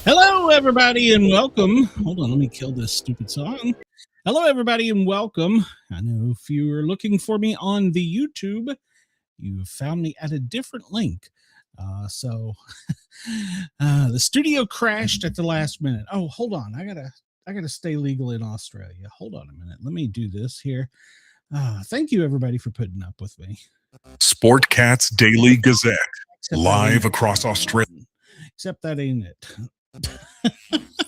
Hello, everybody, and welcome. Hold on, let me kill this stupid song. Hello, everybody, and welcome. I know if you were looking for me on the YouTube, you found me at a different link. So the studio crashed at the last minute. Oh, hold on. I gotta stay legal in Australia. Hold on a minute. Let me do this here. Thank you, everybody, for putting up with me. Sportcat's Daily Gazette, live across Australia. Except that ain't it.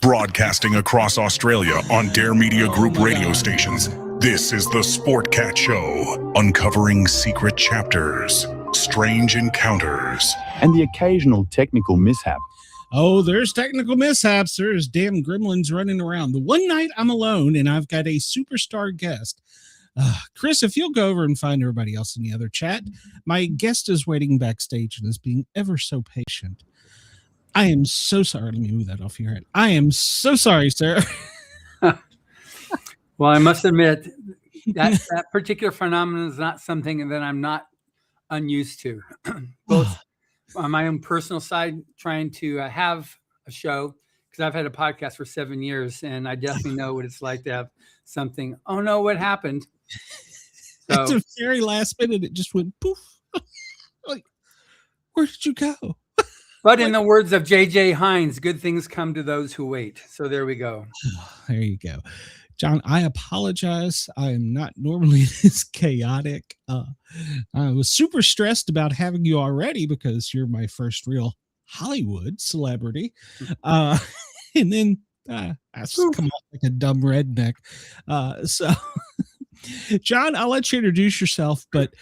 Broadcasting across Australia on Dare Media Group radio stations. This is the Sportcat Show, uncovering secret chapters, strange encounters, and the occasional technical mishap. Oh, there's technical mishaps. There's damn gremlins running around. The one night I'm alone and I've got a superstar guest. Chris, if you'll go over and find everybody else in the other chat, my guest is waiting backstage and is being ever so patient. I am so sorry. Let me move that off your head. I am so sorry, sir. Well, I must admit that that particular phenomenon is not something that I'm not unused to. Both on my own personal side, trying to have a show, because I've had a podcast for 7 years, and I definitely know what it's like to have something. Oh no, what happened? So, at the very last minute, it just went poof. Like, where did you go? But in the words of J.J. Hines, good things come to those who wait. So there we go. There you go. John, I apologize. I am not normally this chaotic. I was super stressed about having you already because you're my first real Hollywood celebrity. And then I just come off like a dumb redneck. So, John, I'll let you introduce yourself, but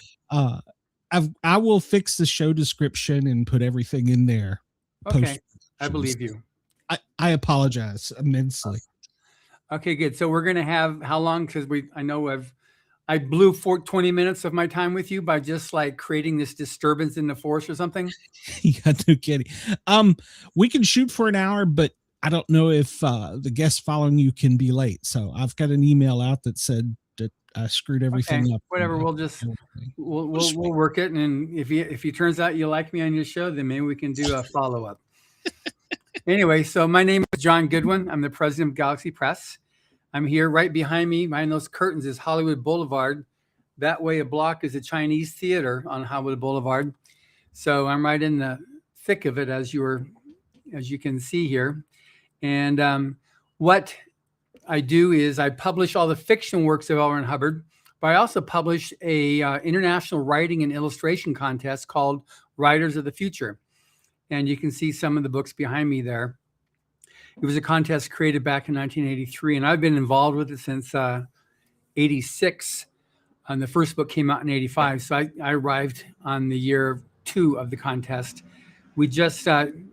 I will fix the show description and put everything in there. Okay, I believe you. I apologize immensely. Okay, good. So we're gonna have how long? Because I blew 20 minutes of my time with you by just like creating this disturbance in the force or something. Yeah, no kidding. We can shoot for an hour, but I don't know if the guest following you can be late. So I've got an email out that said that I screwed everything up. Whatever, we'll work it, and if he turns out you like me on your show, then maybe we can do a follow-up. Anyway, so my name is John Goodwin. I'm the president of Galaxy Press. I'm here. Right behind me, behind those curtains, is Hollywood Boulevard. That way a block is a Chinese theater on Hollywood Boulevard. So I'm right in the thick of it, as you can see here. And what I do is I publish all the fiction works of L. Ron Hubbard, but I also publish a international writing and illustration contest called Writers of the Future. And you can see some of the books behind me there. It was a contest created back in 1983, and I've been involved with it since 86. And the first book came out in 85, so I arrived on the year 2 of the contest. We just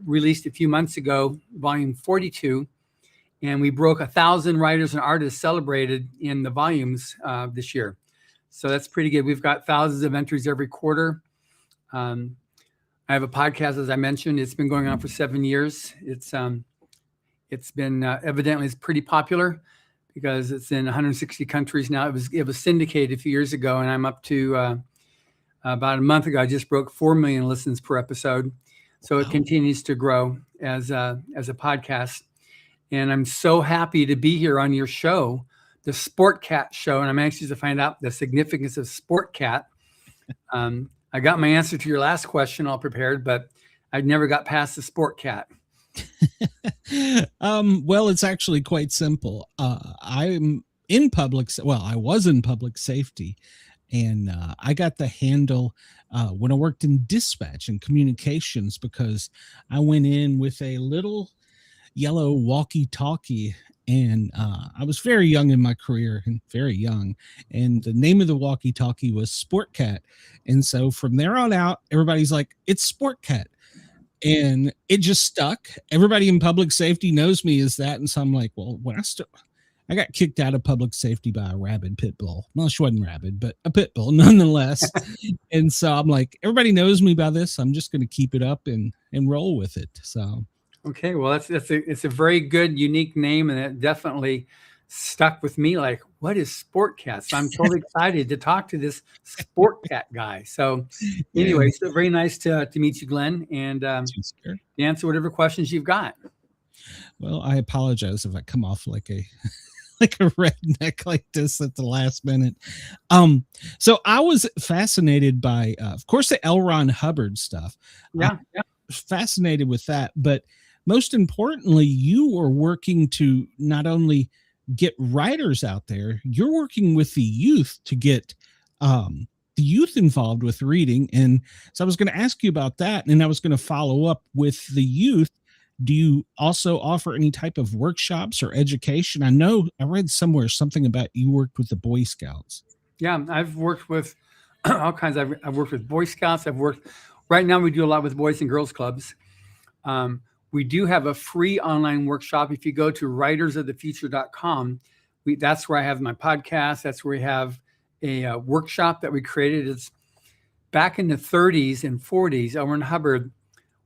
released a few months ago, volume 42, and we broke 1,000 writers and artists celebrated in the volumes this year. So that's pretty good. We've got thousands of entries every quarter. I have a podcast, as I mentioned. It's been going on for 7 years. It's been evidently it's pretty popular because it's in 160 countries now. It was syndicated a few years ago, and I'm up to about a month ago. I just broke 4 million listens per episode. So it continues to grow as a podcast. And I'm so happy to be here on your show, the Sportcat Show. And I'm anxious to find out the significance of Sportcat. I got my answer to your last question all prepared, but I never got past the Sportcat. Well, it's actually quite simple. I was in public safety, and I got the handle when I worked in dispatch and communications because I went in with a little yellow walkie-talkie, and I was very young in my career, and the name of the walkie-talkie was Sportcat. And so from there on out, everybody's like, it's Sportcat. And it just stuck. Everybody in public safety knows me as that. And so I'm like, well, when I got kicked out of public safety by a rabid pit bull. Well, she wasn't rabid, but a pit bull nonetheless. And so I'm like, everybody knows me by this. I'm just going to keep it up and roll with it. So. Okay. Well, it's a very good, unique name. And it definitely stuck with me. Like, what is Sportcat? So I'm totally excited to talk to this Sportcat guy. So anyway, so very nice to meet you, Glenn, and answer whatever questions you've got. Well, I apologize if I come off like a like a redneck like this at the last minute. So I was fascinated by, of course, the L. Ron Hubbard stuff. Yeah, yeah. Fascinated with that, but most importantly, you are working to not only get writers out there, you're working with the youth to get the youth involved with reading. And so I was going to ask you about that, and I was going to follow up with the youth. Do you also offer any type of workshops or education? I know I read somewhere something about you worked with the Boy Scouts. Yeah, I've worked with all kinds. I've worked with Boy Scouts. Right now we do a lot with Boys and Girls Clubs. We do have a free online workshop. If you go to writersofthefuture.com, that's where I have my podcast. That's where we have a workshop that we created. It's back in the 30s and 40s. L. Ron Hubbard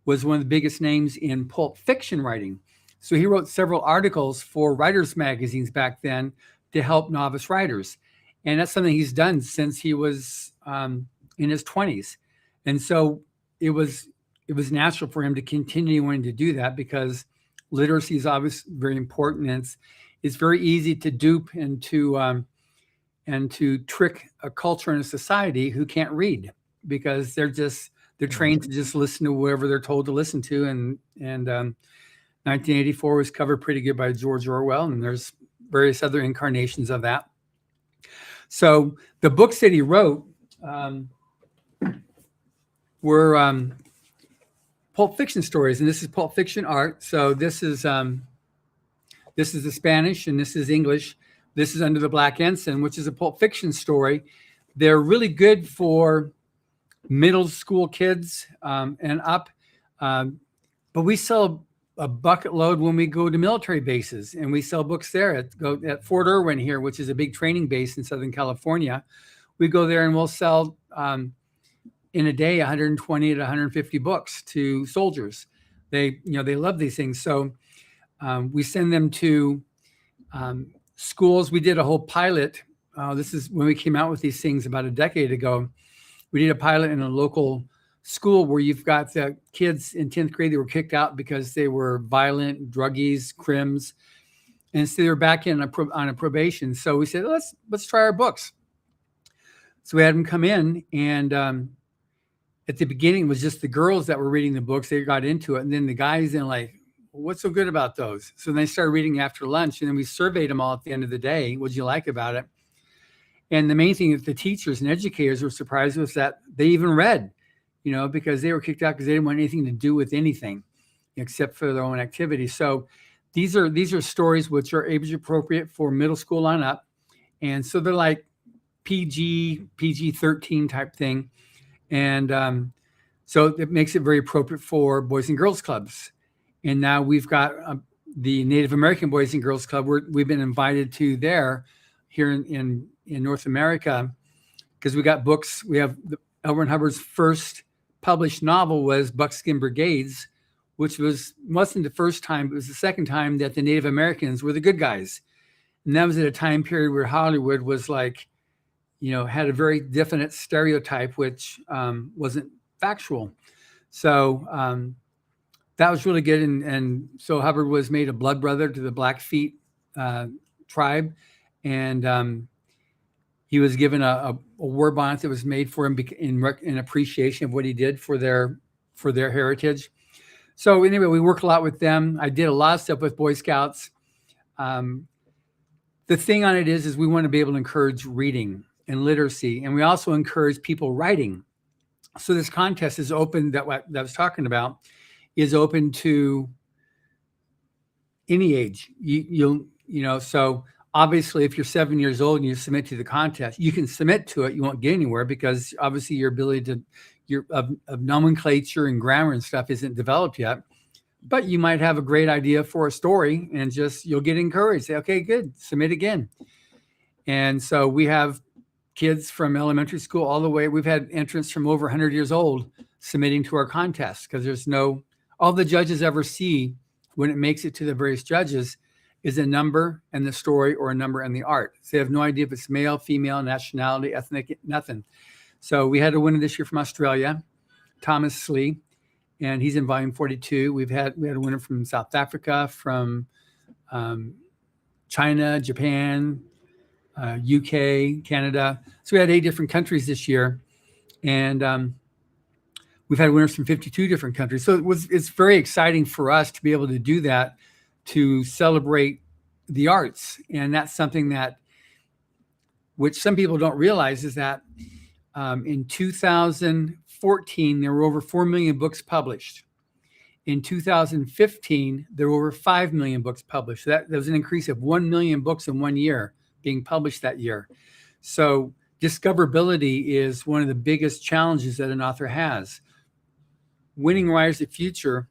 was one of the biggest names in pulp fiction writing. So he wrote several articles for writers' magazines back then to help novice writers. And that's something he's done since he was in his 20s. And so it was natural for him to continue wanting to do that, because literacy is obviously very important. And it's very easy to dupe and to trick a culture and a society who can't read, because they're trained to just listen to whoever they're told to listen to. And 1984 was covered pretty good by George Orwell, and there's various other incarnations of that. So the books that he wrote were pulp fiction stories, and this is pulp fiction art. So this is the Spanish, and this is English. This is Under the Black Ensign, which is a pulp fiction story. They're really good for middle school kids and up. But we sell a bucket load when we go to military bases, and we sell books there at Fort Irwin here, which is a big training base in Southern California. We go there and we'll sell in a day 120 to 150 books to soldiers. They love these things. So we send them to schools. We did a whole pilot. This is when we came out with these things about a decade ago. We did a pilot in a local school where you've got the kids in 10th grade that were kicked out because they were violent, druggies, crims, and so they were back in on a probation. So we said, let's try our books. So we had them come in, and at the beginning it was just the girls that were reading the books. They got into it, and then the guys then like, what's so good about those? So they started reading after lunch, and then we surveyed them all at the end of the day. What'd you like about it? And the main thing that the teachers and educators were surprised was that they even read, because they were kicked out because they didn't want anything to do with anything except for their own activity. So these are stories which are age appropriate for middle school on up. And so they're like PG-13 type thing. And so it makes it very appropriate for Boys and Girls Clubs. And now we've got the Native American Boys and Girls Club. We've been invited to there here in North America, because we got books. We have L. Ron Hubbard's first published novel was Buckskin Brigades, which wasn't the first time, but it was the second time that the Native Americans were the good guys. And that was at a time period where Hollywood was like, had a very definite stereotype, which wasn't factual. So that was really good. And so Hubbard was made a blood brother to the Blackfeet tribe. And he was given a war bonnet that was made for him in appreciation of what he did for their heritage. So anyway, we work a lot with them. I did a lot of stuff with Boy Scouts. The thing on it is we want to be able to encourage reading and literacy, and we also encourage people writing. So this contest is open, that I was talking about, is open to any age. So obviously, if you're 7 years old and you submit to the contest, you can submit to it. You won't get anywhere because obviously your ability of nomenclature and grammar and stuff isn't developed yet. But you might have a great idea for a story, and you'll get encouraged. Say, okay, good, submit again. And so we have kids from elementary school all the way. We've had entrants from over 100 years old submitting to our contest, because all the judges ever see when it makes it to the various judges is a number and the story, or a number and the art. So they have no idea if it's male, female, nationality, ethnic, nothing. So we had a winner this year from Australia, Thomas Slee. and he's in volume 42. We had a winner from South Africa, from China, Japan, UK, Canada. So we had 8 different countries this year, and we've had winners from 52 different countries. So it's very exciting for us to be able to do that, to celebrate the arts. And that's something which some people don't realize, is that in 2014, there were over 4 million books published. In 2015, there were over 5 million books published. There was an increase of 1 million books in 1 year being published that year. So discoverability is one of the biggest challenges that an author has. Winning Writers of the Future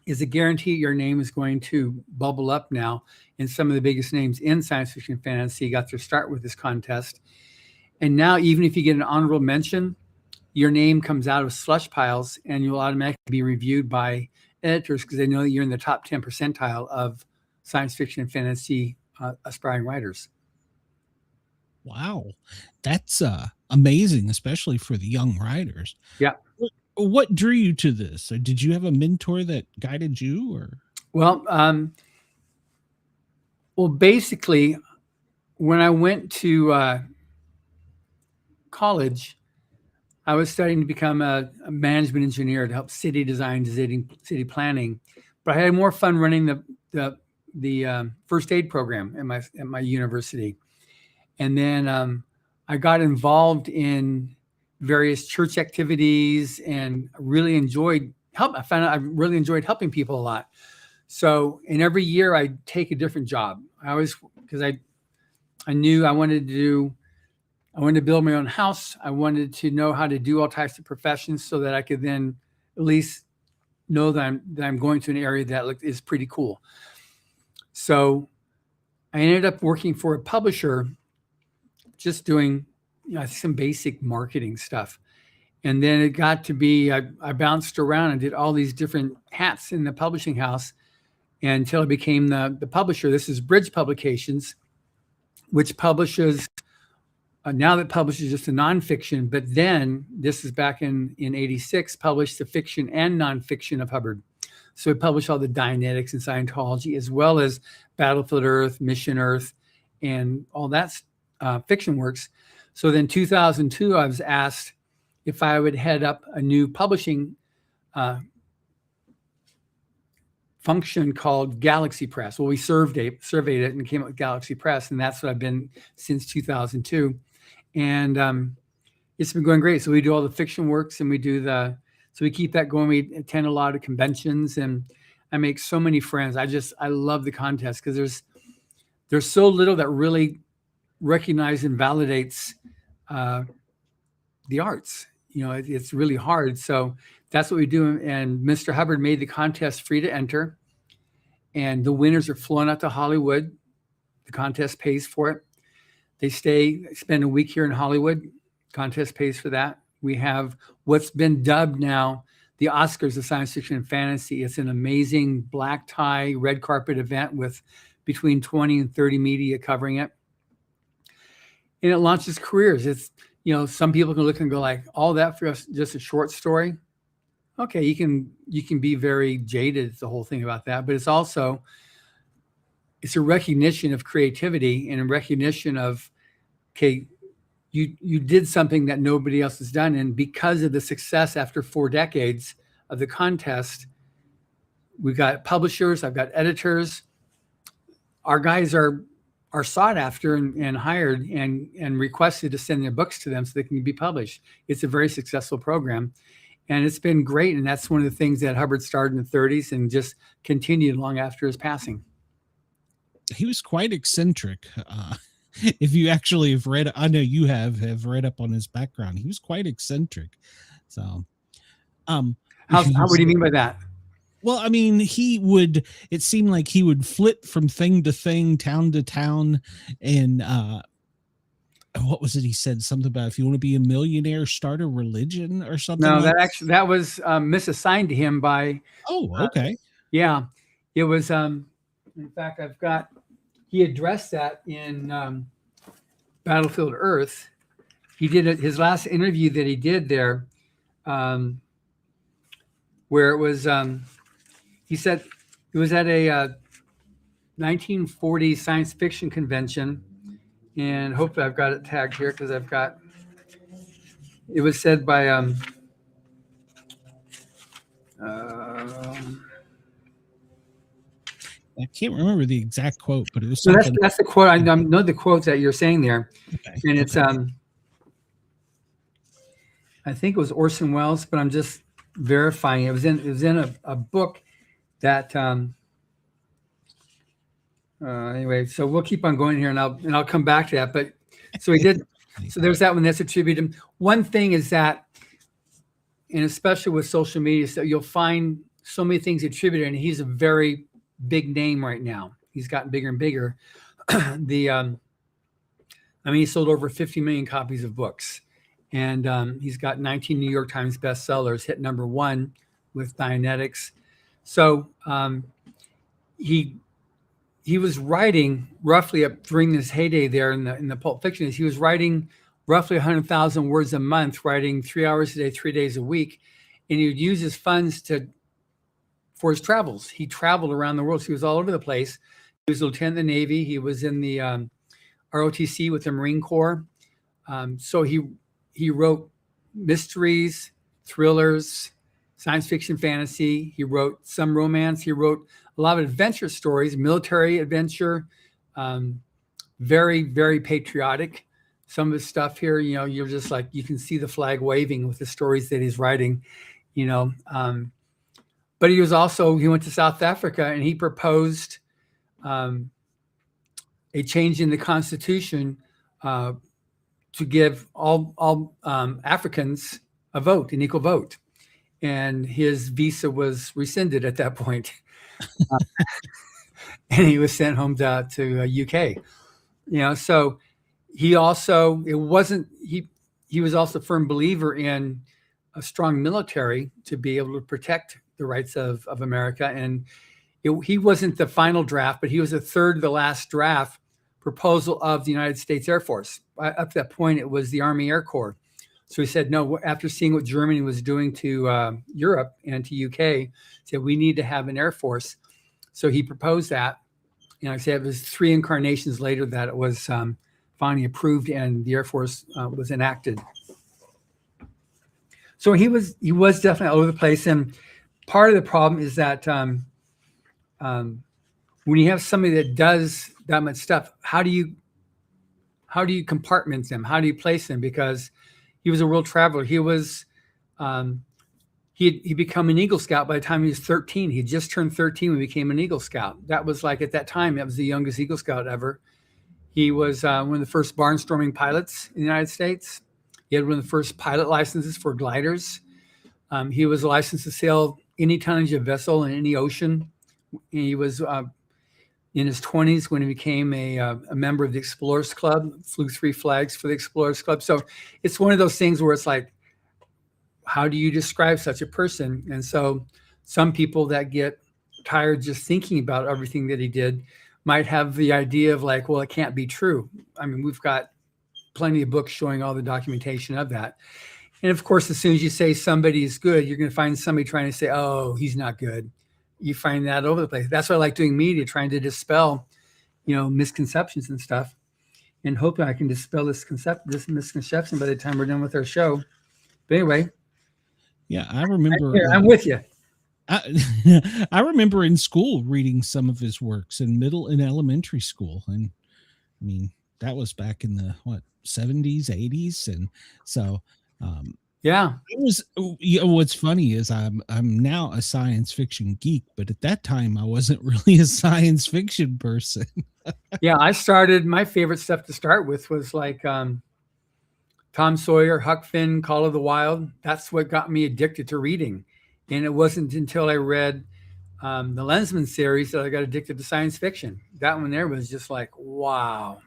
is a guarantee your name is going to bubble up now. And some of the biggest names in science fiction and fantasy got their start with this contest. And now, even if you get an honorable mention, your name comes out of slush piles and you'll automatically be reviewed by editors, because they know that you're in the top 10 percentile of science fiction and fantasy aspiring writers. Wow. That's amazing, especially for the young writers. Yeah. What drew you to this? Or did you have a mentor that guided you? Or well, basically, when I went to college, I was studying to become a management engineer to help city design, city planning. But I had more fun running the first aid program at my university. And then I got involved in various church activities and really enjoyed I found out I really enjoyed helping people a lot. So, and every year I'd take a different job. Because I knew I wanted to build my own house. I wanted to know how to do all types of professions so that I could then at least know that I'm going to an area that is pretty cool. So I ended up working for a publisher, just doing some basic marketing stuff. And then it got to be, I bounced around and did all these different hats in the publishing house until I became the publisher. This is Bridge Publications, which publishes, now that publishes just the nonfiction, but then this is back in 86, published the fiction and nonfiction of Hubbard. So we published all the Dianetics and Scientology, as well as Battlefield Earth, Mission Earth, and all that fiction works. So then 2002, I was asked if I would head up a new publishing function called Galaxy Press. Well, we surveyed it and came up with Galaxy Press, and that's what I've been since 2002. And it's been going great. So we do all the fiction works, and we keep that going. We attend a lot of conventions, and I make so many friends. I love the contest, because there's so little that really recognizes and validates the arts. It's really hard. So that's what we do. And Mr. Hubbard made the contest free to enter, and the winners are flown out to Hollywood. The contest pays for it. They spend a week here in Hollywood. Contest pays for that. We have what's been dubbed now the Oscars of science fiction and fantasy. It's an amazing black tie, red carpet event with between 20 and 30 media covering it. And it launches careers. It's, some people can look and go like, all that for just a short story. Okay, you can be very jaded at the whole thing about that, but it's a recognition of creativity and a recognition of, okay, you did something that nobody else has done. And because of the success after 4 decades of the contest, we've got publishers, I've got editors. Our guys are sought after and hired and requested to send their books to them so they can be published. It's a very successful program, and it's been great. And that's one of the things that Hubbard started in the 30s and just continued long after his passing. He was quite eccentric. If you actually have read, I know you have read up on his background. He was quite eccentric. So, how what do you mean by that? Well, I mean, it seemed like he would flit from thing to thing, town to town. And what was it? He said something about, if you want to be a millionaire, start a religion or something. No, that was misassigned to him by. Oh, okay. Yeah, it was. In fact, he addressed that in Battlefield Earth. He did his last interview that he did there. where it was, he said it was at a 1940 science fiction convention, and hopefully I've got it tagged here because it was said by, I can't remember the exact quote, but it was so something. that's the quote. I know the quotes that you're saying there. Okay. And it's, I think it was Orson Welles, but I'm just verifying. It was in a book that, anyway, so we'll keep on going here and I'll come back to that. But so he did. So there's that one that's attributed. One thing is that, and especially with social media, so you'll find so many things attributed, and he's a very big name right now. He's gotten bigger and bigger. He sold over 50 million copies of books, and he's got 19 New York Times bestsellers, hit #1 with Dianetics. So he was writing roughly up during this heyday there in the Pulp Fiction. He was writing roughly 100,000 words a month, writing 3 hours a day, 3 days a week, and he would use his funds for his travels. He traveled around the world. So he was all over the place. He was a lieutenant in the Navy. He was in the ROTC with the Marine Corps. So he wrote mysteries, thrillers, science fiction, fantasy. He wrote some romance. He wrote a lot of adventure stories, military adventure, very, very patriotic. Some of his stuff here, you're just like, you can see the flag waving with the stories that he's writing, but he went to South Africa and he proposed a change in the Constitution to give all Africans a vote, an equal vote. And his visa was rescinded at that point. And he was sent home to UK. So he was also a firm believer in a strong military to be able to protect the rights of America. And he wasn't the final draft, but he was a third of the last draft proposal of the United States Air Force. Up to that point, it was the Army Air Corps. So he said, no, after seeing what Germany was doing to Europe and to UK, he said, we need to have an Air Force. So he proposed that. And like I said, it was 3 incarnations later that it was finally approved and the Air Force was enacted. So he was definitely all over the place. And part of the problem is that when you have somebody that does that much stuff, how do you compartment them? How do you place them? Because he was a world traveler. He was he'd become an Eagle Scout by the time he was 13. He just turned 13 when he became an Eagle Scout. That was like, at that time, that was the youngest Eagle Scout ever. He was one of the first barnstorming pilots in the United States. He had one of the first pilot licenses for gliders. He was licensed to sail any tonnage of vessel in any ocean. He was in his 20s when he became a member of the Explorers Club, flew 3 flags for the Explorers Club. So it's one of those things where it's like, how do you describe such a person? And so some people that get tired just thinking about everything that he did might have the idea of like, well, it can't be true. I mean, we've got plenty of books showing all the documentation of that. And of course, as soon as you say somebody is good, you're going to find somebody trying to say, oh, he's not good. You find that over the place. That's why I like doing media, trying to dispel, misconceptions and stuff. And hoping I can dispel this misconception by the time we're done with our show. But anyway. Yeah, I remember. I'm with you. I remember in school reading some of his works in middle and elementary school. And I mean, that was back in the 70s, 80s. And so, yeah, it was, what's funny is I'm now a science fiction geek, but at that time I wasn't really a science fiction person. Yeah, my favorite stuff to start with was like Tom Sawyer, Huck Finn, Call of the Wild. That's what got me addicted to reading. And it wasn't until I read the Lensman series that I got addicted to science fiction. That one there was just like, wow.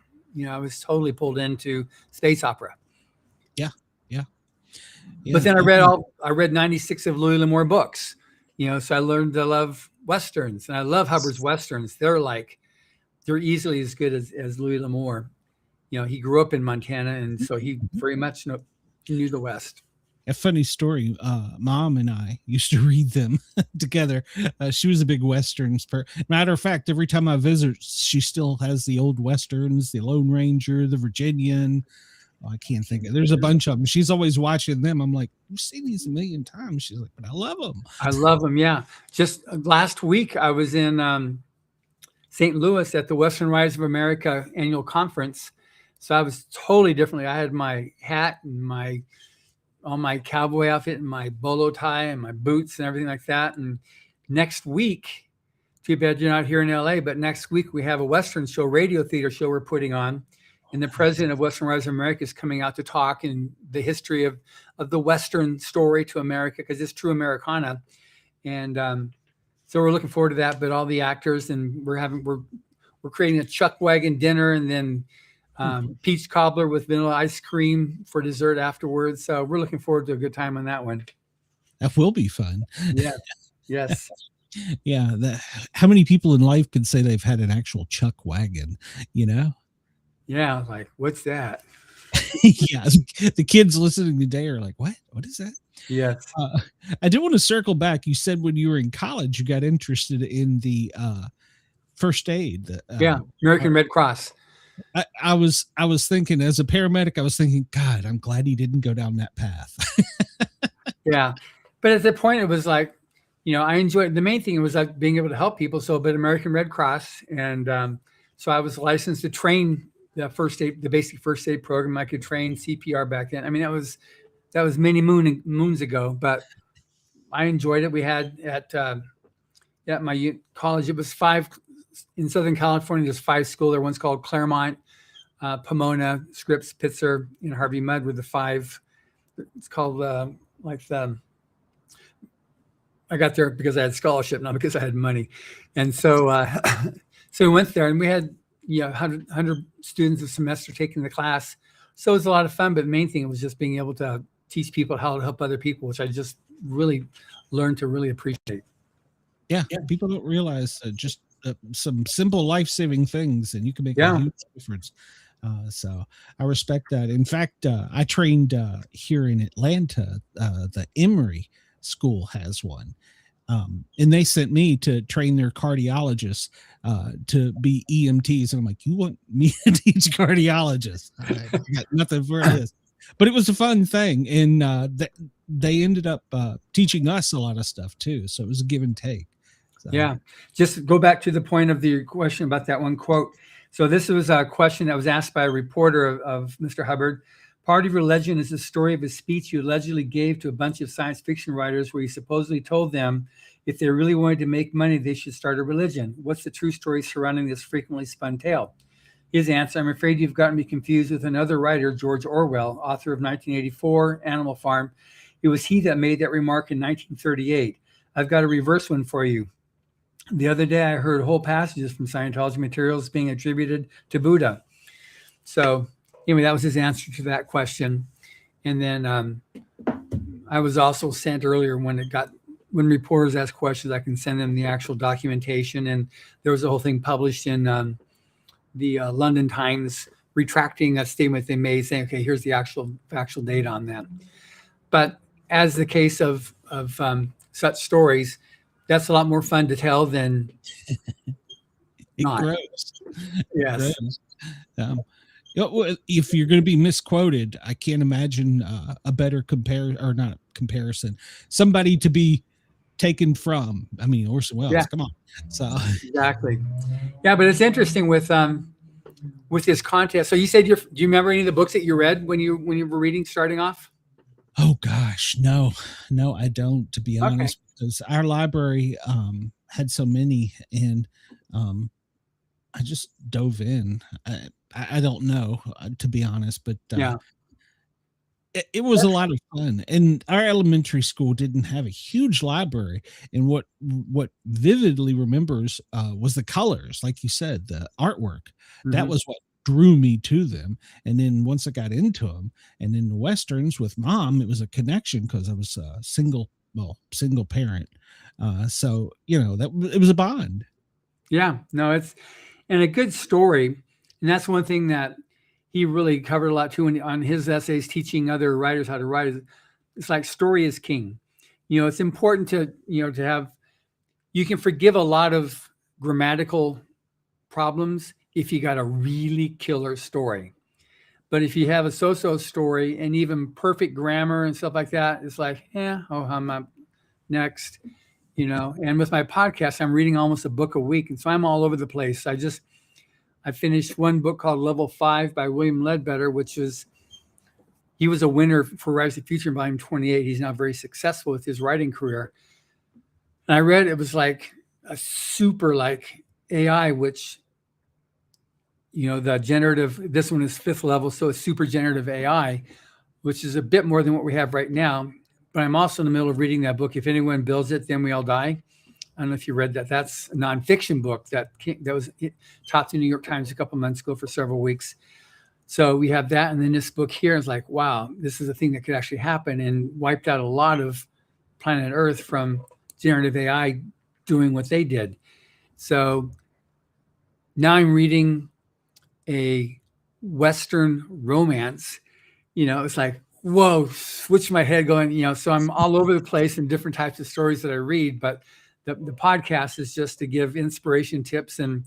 I was totally pulled into space opera. Yeah. But then I read 96 of Louis L'Amour books, so I learned to love Westerns, and I love Hubbard's Westerns. They're easily as good as Louis L'Amour. He grew up in Montana, and so he very much knew the West. A funny story. Mom and I used to read them together. She was a big Westerns. Matter of fact, every time I visit, she still has the old Westerns, the Lone Ranger, the Virginian. Oh, I can't think of. There's a bunch of them. She's always watching them. I'm like, you've seen these a million times. She's like, but I love them. I love them. Yeah. Just last week, I was in St. Louis at the Western Rise of America annual conference. So I was totally differently. I had my hat and my cowboy outfit and my bolo tie and my boots and everything like that. And next week, too bad you're not here in LA, but next week we have a Western show, radio theater show we're putting on. And the president of Western Rise of America is coming out to talk in the history of the Western story to America, because it's true Americana. And so we're looking forward to that. But all the actors, and we're creating a chuck wagon dinner, and then peach cobbler with vanilla ice cream for dessert afterwards. So we're looking forward to a good time on that one. That will be fun. Yeah. Yes. Yeah. How many people in life can say they've had an actual chuck wagon, you know? Yeah, like, what's that? Yeah, the kids listening today are like, what? What is that? Yes. I do want to circle back. You said when you were in college, you got interested in the first aid. American Red Cross. I was thinking, as a paramedic, I was thinking, God, I'm glad he didn't go down that path. Yeah. But at the point, it was like, I enjoyed, the main thing was like being able to help people. So, but American Red Cross. And so I was licensed to train the basic first aid program. I could train CPR back then. I mean, that was many moons ago, but I enjoyed it. We had at my college, it was 5 in Southern California. There's 5 schools there. One's called Claremont, Pomona, Scripps, Pitzer, and Harvey Mudd were the 5. It's called I got there because I had scholarship, not because I had money. And so, so we went there, and we had 100 students a semester taking the class. So it was a lot of fun, but the main thing was just being able to teach people how to help other people, which I just really learned to really appreciate. Yeah. People don't realize just some simple life-saving things, and you can make a huge difference. So I respect that. In fact, I trained here in Atlanta. The Emory School has one. And they sent me to train their cardiologists to be EMTs. And I'm like, you want me to teach cardiologists? I got nothing for this. But it was a fun thing. And they ended up teaching us a lot of stuff too. So it was a give and take. So. Yeah. Just go back to the point of the question about that one quote. So this was a question that was asked by a reporter of Mr. Hubbard. Part of your legend is the story of a speech you allegedly gave to a bunch of science fiction writers where you supposedly told them if they really wanted to make money, they should start a religion. What's the true story surrounding this frequently spun tale? His answer, I'm afraid you've gotten me confused with another writer, George Orwell, author of 1984, Animal Farm. It was he that made that remark in 1938. I've got a reverse one for you. The other day, I heard whole passages from Scientology materials being attributed to Buddha. So anyway, that was his answer to that question. And then I was also sent earlier when reporters ask questions, I can send them the actual documentation. And there was a whole thing published in the London Times retracting a statement they made saying, okay, here's the actual factual data on that. But as the case of such stories, that's a lot more fun to tell than not. Grows. Yes. If you're going to be misquoted, I can't imagine a better comparison. Somebody to be taken from. I mean, Orson Welles. Come on. So exactly. Yeah, but it's interesting with this contest. So you said do you remember any of the books that you read when you were reading starting off? Oh gosh, no, I don't. To be honest, because our library had so many, and I just dove in. I don't know, to be honest, but it was a lot of fun. And our elementary school didn't have a huge library. And what vividly remembers was the colors, like you said, the artwork. Mm-hmm. That was what drew me to them. And then once I got into them, and in the Westerns with Mom, it was a connection because I was a single parent. So, it was a bond. Yeah, no, it's and a good story. And that's one thing that he really covered a lot too on his essays, teaching other writers how to write. it's like story is king. It's important to, to have, you can forgive a lot of grammatical problems if you got a really killer story. But if you have a so-so story and even perfect grammar and stuff like that, it's like, I'm up next, And with my podcast, I'm reading almost a book a week. And so I'm all over the place. I finished one book called Level 5 by William Ledbetter, he was a winner for Rise of the Future in volume 28. He's now very successful with his writing career. And I read, it was like a super like AI, which, the generative, this one is 5th level. So it's super generative AI, which is a bit more than what we have right now. But I'm also in the middle of reading that book. If anyone builds it, then we all die. I don't know if you read that. That's a nonfiction book that was topped in the New York Times a couple months ago for several weeks. So we have that. And then this book here is like, wow, this is a thing that could actually happen, and wiped out a lot of planet Earth from generative AI doing what they did. So now I'm reading a Western romance. It's like, whoa, switch my head going, so I'm all over the place in different types of stories that I read. But the podcast is just to give inspiration tips and,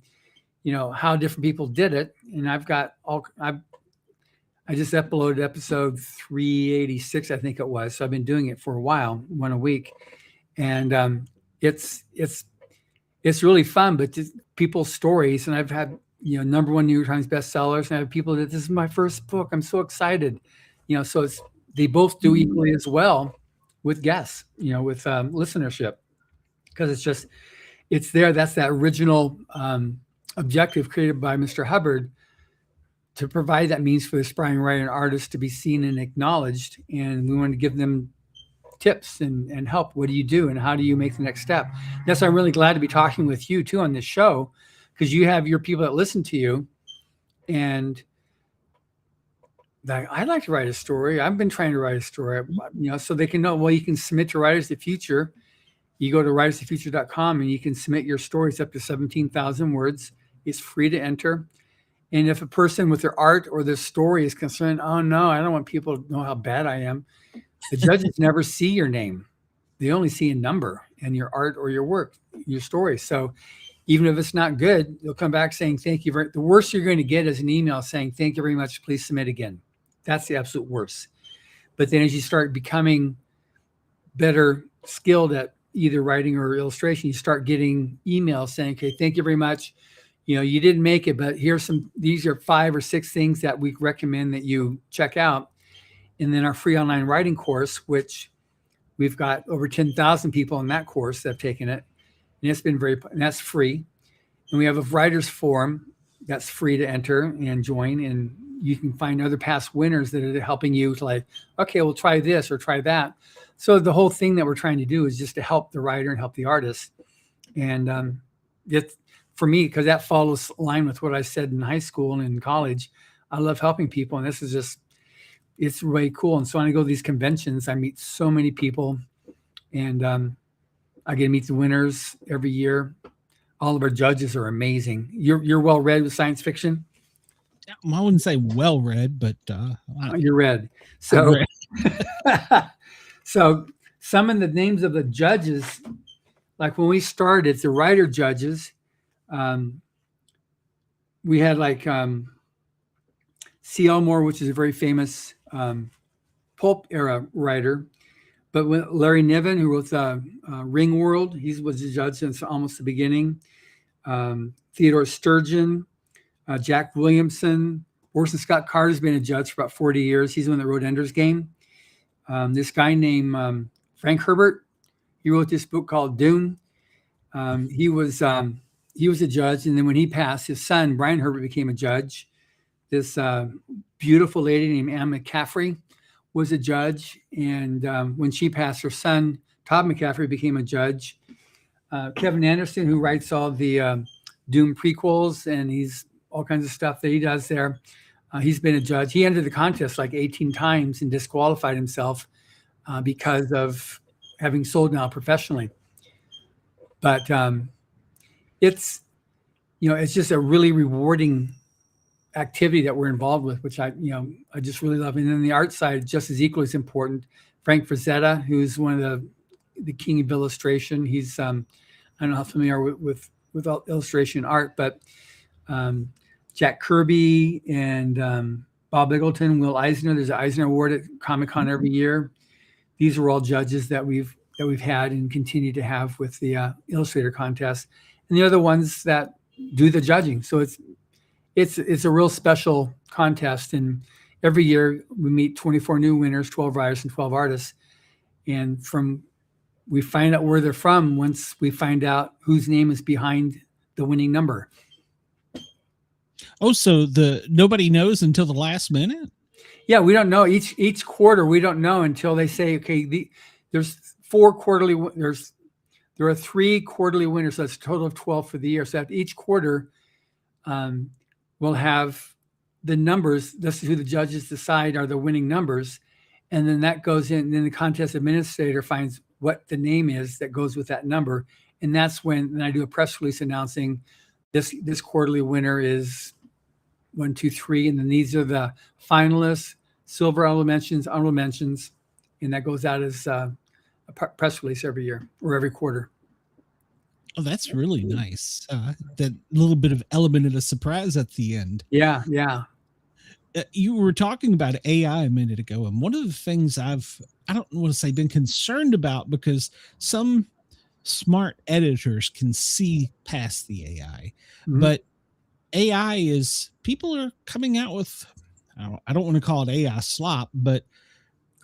how different people did it. And I just uploaded episode 386, I think it was. So I've been doing it for a while, one a week. And it's really fun, but just people's stories. And I've had, #1 New York Times bestsellers. And I have people that this is my first book. I'm so excited. So they both do equally as well with guests, with listenership, because it's there. That's that original objective created by Mr. Hubbard, to provide that means for the aspiring writer and artist to be seen and acknowledged. And we want to give them tips and help. What do you do? And how do you make the next step? That's why I'm really glad to be talking with you too on this show, because you have your people that listen to you. And I'd like to write a story. I've been trying to write a story, so they can know, well, you can submit to Writers of the Future. You go to writersofthefuture.com and you can submit your stories up to 17,000 words. It's free to enter. And if a person with their art or their story is concerned, oh no, I don't want people to know how bad I am. The judges never see your name. They only see a number and your art or your work, your story. So even if it's not good, they'll come back saying, thank you. The worst you're going to get is an email saying, thank you very much. Please submit again. That's the absolute worst. But then as you start becoming better skilled at either writing or illustration, you start getting emails saying, okay, thank you very much. You didn't make it, but these are 5 or 6 things that we recommend that you check out. And then our free online writing course, which we've got over 10,000 people in that course that have taken it. And it's been and that's free. And we have a writer's forum that's free to enter and join. And you can find other past winners that are helping you to like, okay, we'll try this or try that. So the whole thing that we're trying to do is just to help the writer and help the artist. And it's for me, because that follows line with what I said in high school and in college. I love helping people. And this is it's really cool. And so when I go to these conventions, I meet so many people, and I get to meet the winners every year. All of our judges are amazing. You're well read with science fiction? I wouldn't say well read, but you're read. So, so some of the names of the judges, like when we started, the writer judges, we had like C. Elmore, which is a very famous pulp era writer. But when Larry Niven, who wrote Ring World, he was a judge since almost the beginning. Theodore Sturgeon, Jack Williamson, Orson Scott Carter's been a judge for about 40 years. He's the one that wrote Ender's Game. This guy named Frank Herbert, he wrote this book called Dune. He was a judge, and then when he passed, his son Brian Herbert became a judge. This beautiful lady named Anne McCaffrey was a judge, and when she passed, her son Todd McCaffrey became a judge. Kevin Anderson, who writes all the Doom prequels, and he's all kinds of stuff that he does there. He's been a judge. He entered the contest like 18 times and disqualified himself because of having sold now professionally. But it's just a really rewarding activity that we're involved with, which I just really love. And then the art side, just as equally as important. Frank Frazetta, who's one of the king of illustration. He's I don't know how familiar with illustration art, but Jack Kirby and Bob Eggleton, Will Eisner. There's an Eisner Award at Comic-Con every year. These are all judges that we've had and continue to have with the illustrator contest, and the other ones that do the judging. So it's a real special contest, and every year we meet 24 new winners, 12 writers and 12 artists, and we find out where they're from once we find out whose name is behind the winning number. Oh, so nobody knows until the last minute? Yeah, we don't know. Each quarter, we don't know until they say, okay, there's there are 3 quarterly winners. So that's a total of 12 for the year. So after each quarter, we'll have the numbers. This is who the judges decide are the winning numbers. And then that goes in, and then the contest administrator finds what the name is that goes with that number. And that's when I do a press release announcing this quarterly winner is 1, 2, 3. And then these are the finalists, silver honorable mentions. And that goes out as a press release every year or every quarter. Oh, that's really nice. That little bit of element of a surprise at the end. Yeah. You were talking about AI a minute ago, and one of the things I don't want to say been concerned about, because some smart editors can see past the AI, but AI people are coming out with, I don't want to call it AI slop, but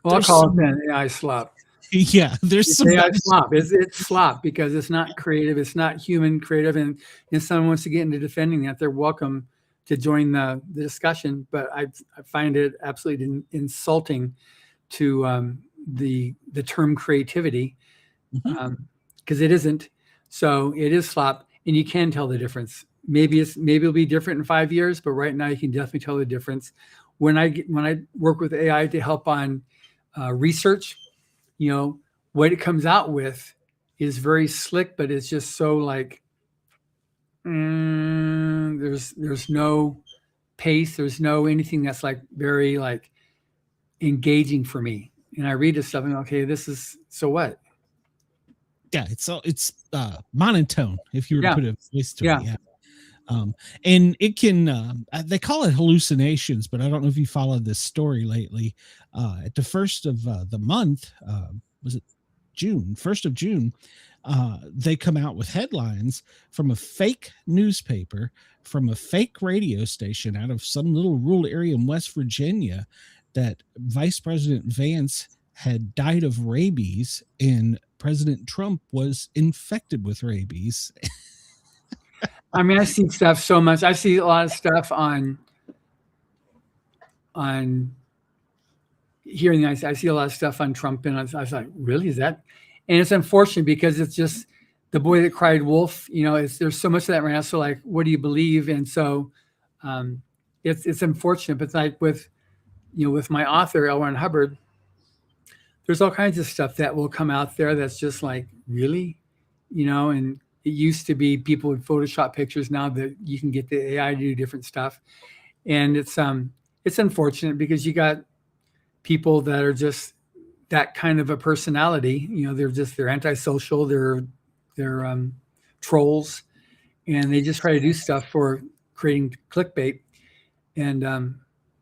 I'll call it an AI slop. Yeah, there's some AI slop. It's slop because it's not creative. It's not human creative. And if someone wants to get into defending that, they're welcome to join the discussion. But I find it absolutely insulting to the term creativity, because it isn't. So it is slop, and you can tell the difference. Maybe it'll be different in 5 years, but right now you can definitely tell the difference. When I work with AI to help on research, what it comes out with is very slick, but it's just so like there's no pace, there's no anything that's like very like engaging for me. And I read this stuff and okay, this is so what? Yeah, it's monotone, if you were to put a voice to it. Yeah. And it can, they call it hallucinations, but I don't know if you followed this story lately. At the first of the month, was it June? 1st of June, they come out with headlines from a fake newspaper, from a fake radio station out of some little rural area in West Virginia, that Vice President Vance had died of rabies and President Trump was infected with rabies. I mean, I see stuff so much. I see a lot of stuff on here in the United States. I see a lot of stuff on Trump, and I was like, really, is that? And it's unfortunate because it's just the boy that cried wolf. There's so much of that right now. So like, what do you believe? And so it's unfortunate. But it's like with my author, L. Ron Hubbard, there's all kinds of stuff that will come out there that's just like, really, and it used to be people would Photoshop pictures. Now that you can get the AI to do different stuff. And it's unfortunate because you got people that are just that kind of a personality. They're antisocial. They're trolls, and they just try to do stuff for creating clickbait. And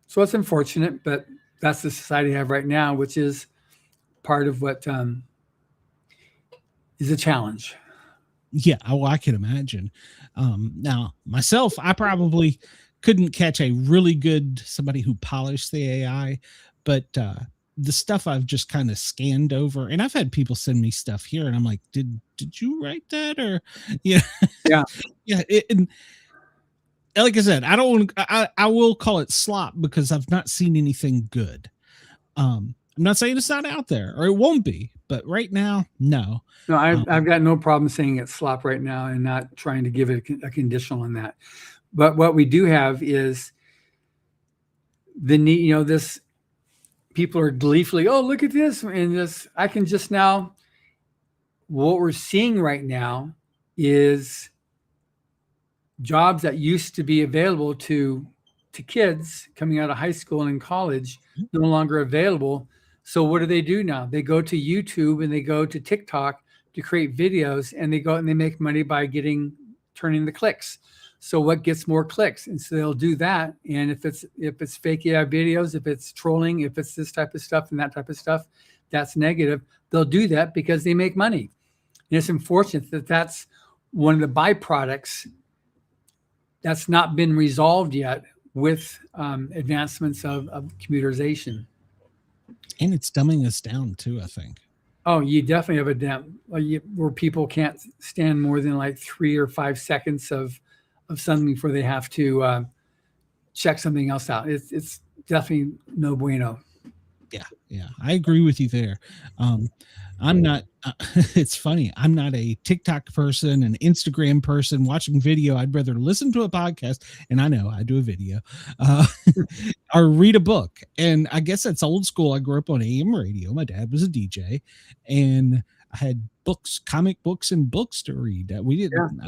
so it's unfortunate, but that's the society I have right now, which is part of what is a challenge. Yeah, I can imagine. Now, myself, I probably couldn't catch a really good somebody who polished the AI, but the stuff I've just kind of scanned over, and I've had people send me stuff here, and I'm like, did you write that? Or yeah. And like I said, I will call it slop because I've not seen anything good. I'm not saying it's not out there, or it won't be, but right now, no. No, I've got no problem saying it's slop right now and not trying to give it a conditional on that. But what we do have is the need, this people are gleefully, oh, look at this. And this, I can just now, what we're seeing right now is jobs that used to be available to to kids coming out of high school and in college, no longer available. So what do they do now? They go to YouTube and they go to TikTok to create videos, and they go and they make money by turning the clicks. So what gets more clicks? And so they'll do that. And if it's fake AI videos, if it's trolling, if it's this type of stuff and that type of stuff, that's negative. They'll do that because they make money. And it's unfortunate that that's one of the byproducts that's not been resolved yet with advancements of computerization. And it's dumbing us down too, I think. Oh, you definitely have a damn where people can't stand more than like 3 or 5 seconds of something before they have to check something else out. It's definitely no bueno. Yeah, I agree with you there. I'm not. It's funny. I'm not a TikTok person, an Instagram person, watching video. I'd rather listen to a podcast, and I know I do a video, or read a book. And I guess that's old school. I grew up on AM radio. My dad was a DJ, and I had books, comic books, and books to read. We didn't.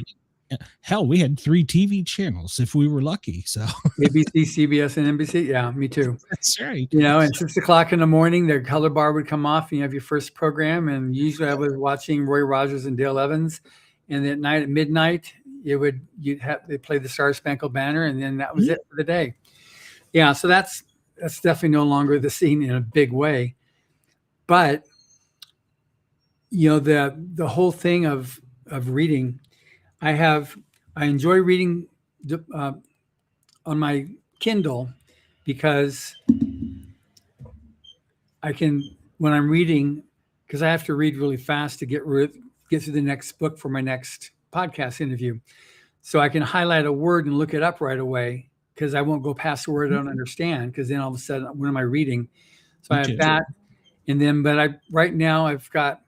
Yeah. Hell, we had 3 TV channels if we were lucky. So ABC, CBS, and NBC. Yeah, me too. That's right. You know, and 6 o'clock in the morning, their color bar would come off, and you have your first program. And usually, I was watching Roy Rogers and Dale Evans. And at night, at midnight, they play the Star Spangled Banner, and then that was it for the day. Yeah, so that's definitely no longer the scene in a big way. But you know, the whole thing of reading. I enjoy reading on my Kindle because I can, when I'm reading, because I have to read really fast to get through the next book for my next podcast interview. So I can highlight a word and look it up right away because I won't go past a word I don't understand, because then all of a sudden, what am I reading? So I have that. And then, right now I've got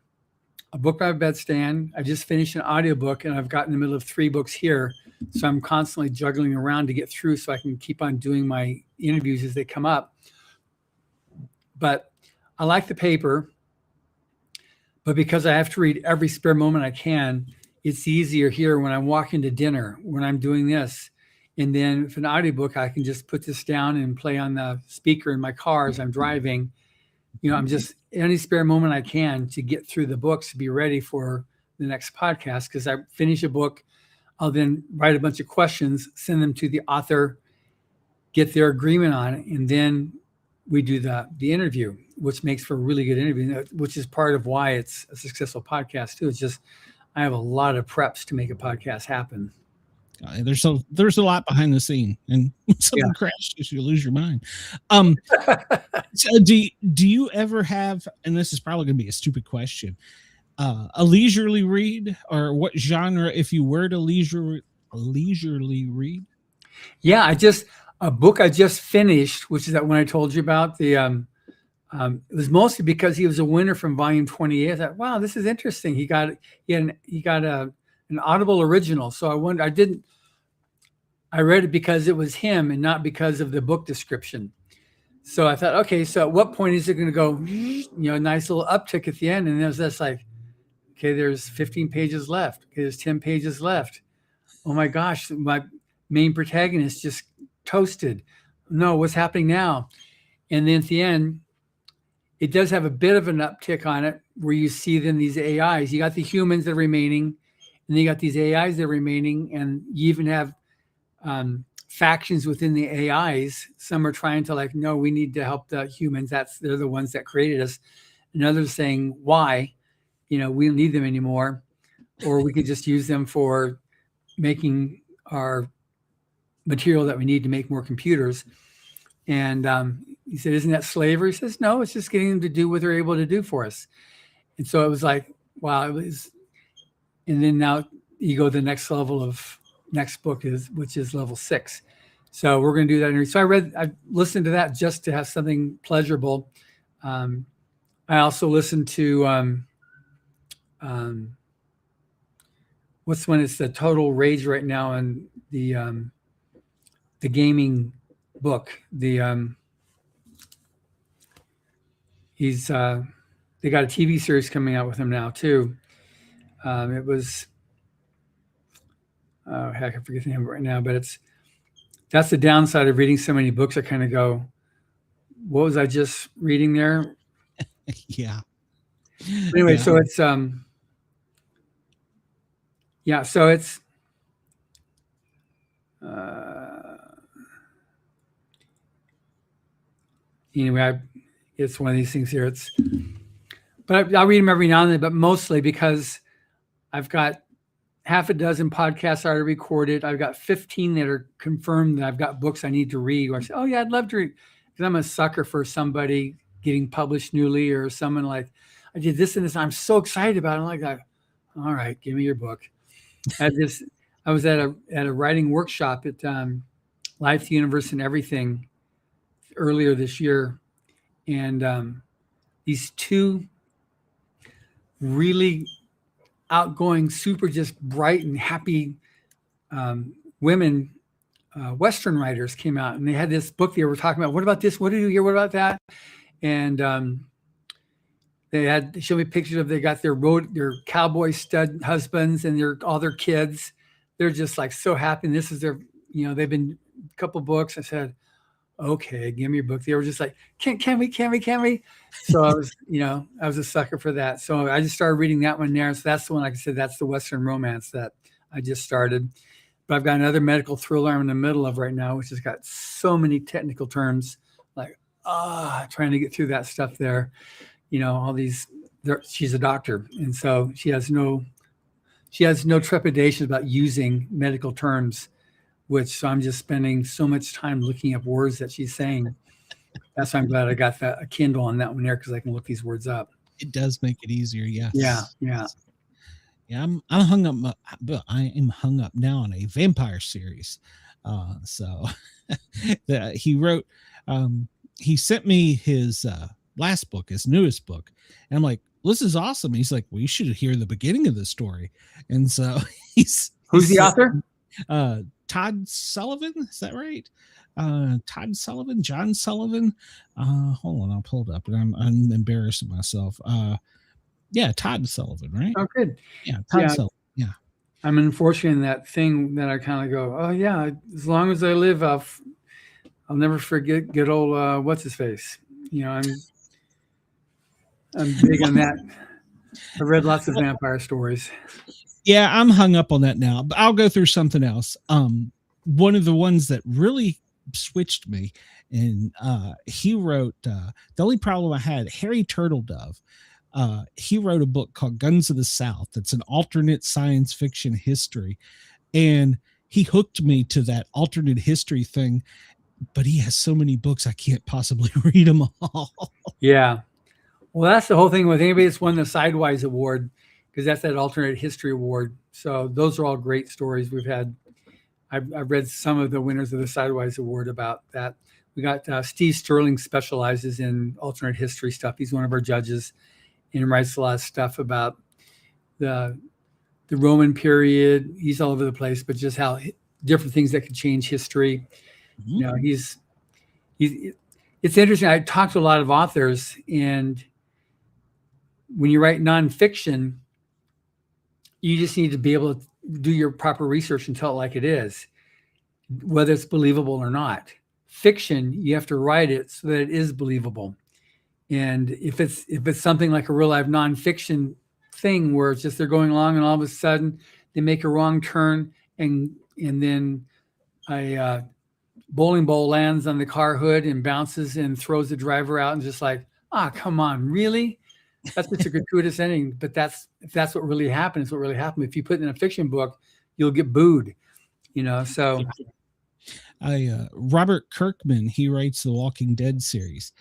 a book by my bedstand. I just finished an audiobook, and I've got in the middle of 3 books here. So I'm constantly juggling around to get through so I can keep on doing my interviews as they come up. But I like the paper, but because I have to read every spare moment I can, it's easier here when I'm walking to dinner, when I'm doing this. And then if an audiobook, I can just put this down and play on the speaker in my car as I'm driving. You know, I'm just any spare moment I can to get through the books to be ready for the next podcast. Because I finish a book, I'll then write a bunch of questions, send them to the author, get their agreement on it, and then we do the interview, which makes for a really good interview, which is part of why it's a successful podcast too. It's just I have a lot of preps to make a podcast happen. There's a lot behind the scene, and something crashes, you lose your mind. So do you ever have, and this is probably going to be a stupid question, a leisurely read, or what genre, if you were to leisurely read? Yeah, a book I just finished, which is that one I told you about. It was mostly because he was a winner from volume 28. I thought, wow, this is interesting. He got an Audible original. So I read it because it was him and not because of the book description. So I thought, okay, so at what point is it going to go, a nice little uptick at the end? And there's this like, okay, there's 15 pages left. Okay, there's 10 pages left. Oh my gosh, my main protagonist just toasted. No, what's happening now? And then at the end, it does have a bit of an uptick on it where you see then these AIs. You got the humans that are remaining, and then you got these AIs that are remaining, and you even have factions within the AIs. Some are trying to no, we need to help the humans. They're the ones that created us. And others saying, why? We don't need them anymore. Or we could just use them for making our material that we need to make more computers. And he said, isn't that slavery? He says, no, it's just getting them to do what they're able to do for us. And so it was like, wow, it was. And then now you go to the next level of next book which is level 6. So we're going to do that. So I listened to that just to have something pleasurable. I also listened to what's one? It's the total rage right now in the gaming book. They got a TV series coming out with him now too. It was heck, I forget the name right now, but that's the downside of reading so many books. I kind of go, what was I just reading there? Yeah. Anyway, Yeah. so it's so it's anyway, it's one of these things here. But I'll read them every now and then, but mostly because I've got half a dozen podcasts already recorded. I've got 15 that are confirmed that I've got books I need to read. Or I say, oh yeah, I'd love to read, because I'm a sucker for somebody getting published newly, or someone like, I did this and this. I'm so excited about it. I'm like, all right, give me your book. I was at a writing workshop at Life, the Universe, and Everything earlier this year, and these two really outgoing, super just bright and happy women, Western writers, came out, and they had this book they were talking about. What about this? What do you hear? What about that? And they showed me pictures of, they got their cowboy stud husbands and all their kids. They're just like so happy. And this is their, they've been a couple books. I said, okay, give me your book. They were just like, can we? So I was a sucker for that. So I just started reading that one there. So that's the one, like I said, that's the Western romance that I just started. But I've got another medical thriller I'm in the middle of right now, which has got so many technical terms, like, trying to get through that stuff there. All these, she's a doctor. And so she has no trepidation about using medical terms, so I'm just spending so much time looking up words that she's saying. That's why I'm glad I got a Kindle on that one there, because I can look these words up. It does make it easier. Yes. Yeah. I'm hung up, but I am hung up now on a vampire series. So he wrote, he sent me his last book, his newest book. And I'm like, this is awesome. He's like, well, you should hear the beginning of the story. And so who's the author? Todd Sullivan. Is that right? Todd Sullivan, John Sullivan. Hold on, I'll pull it up, and I'm embarrassing myself. Yeah, Todd Sullivan, right? Oh, good. Yeah, Todd Sullivan. Yeah. I'm unfortunately in that thing that I kind of go, oh yeah, as long as I live, I'll never forget good old what's his face. I'm big on that. I read lots of vampire stories. Yeah, I'm hung up on that now, but I'll go through something else. One of the ones that really switched me, and he wrote, the only problem I had, Harry Turtledove, he wrote a book called Guns of the South. That's an alternate science fiction history. And he hooked me to that alternate history thing, but he has so many books, I can't possibly read them all. Yeah. Well, that's the whole thing with anybody that's won the Sidewise Award, because that's that alternate history award. So those are all great stories we've had. I've read some of the winners of the Sidewise Award about that. We got Steve Sterling specializes in alternate history stuff. He's one of our judges and writes a lot of stuff about the Roman period. He's all over the place, but just how different things that could change history. Mm-hmm. It's interesting. I talked to a lot of authors, and when you write nonfiction, you just need to be able to do your proper research and tell it like it is, whether it's believable or not. Fiction, you have to write it so that it is believable. And if it's something like a real life nonfiction thing where it's just they're going along and all of a sudden they make a wrong turn and then a bowling ball lands on the car hood and bounces and throws the driver out, and just like, come on, really? That's such a gratuitous ending. But if that's what really happened, it's what really happened. If you put it in a fiction book, you'll get booed, so. Robert Kirkman, he writes the Walking Dead series,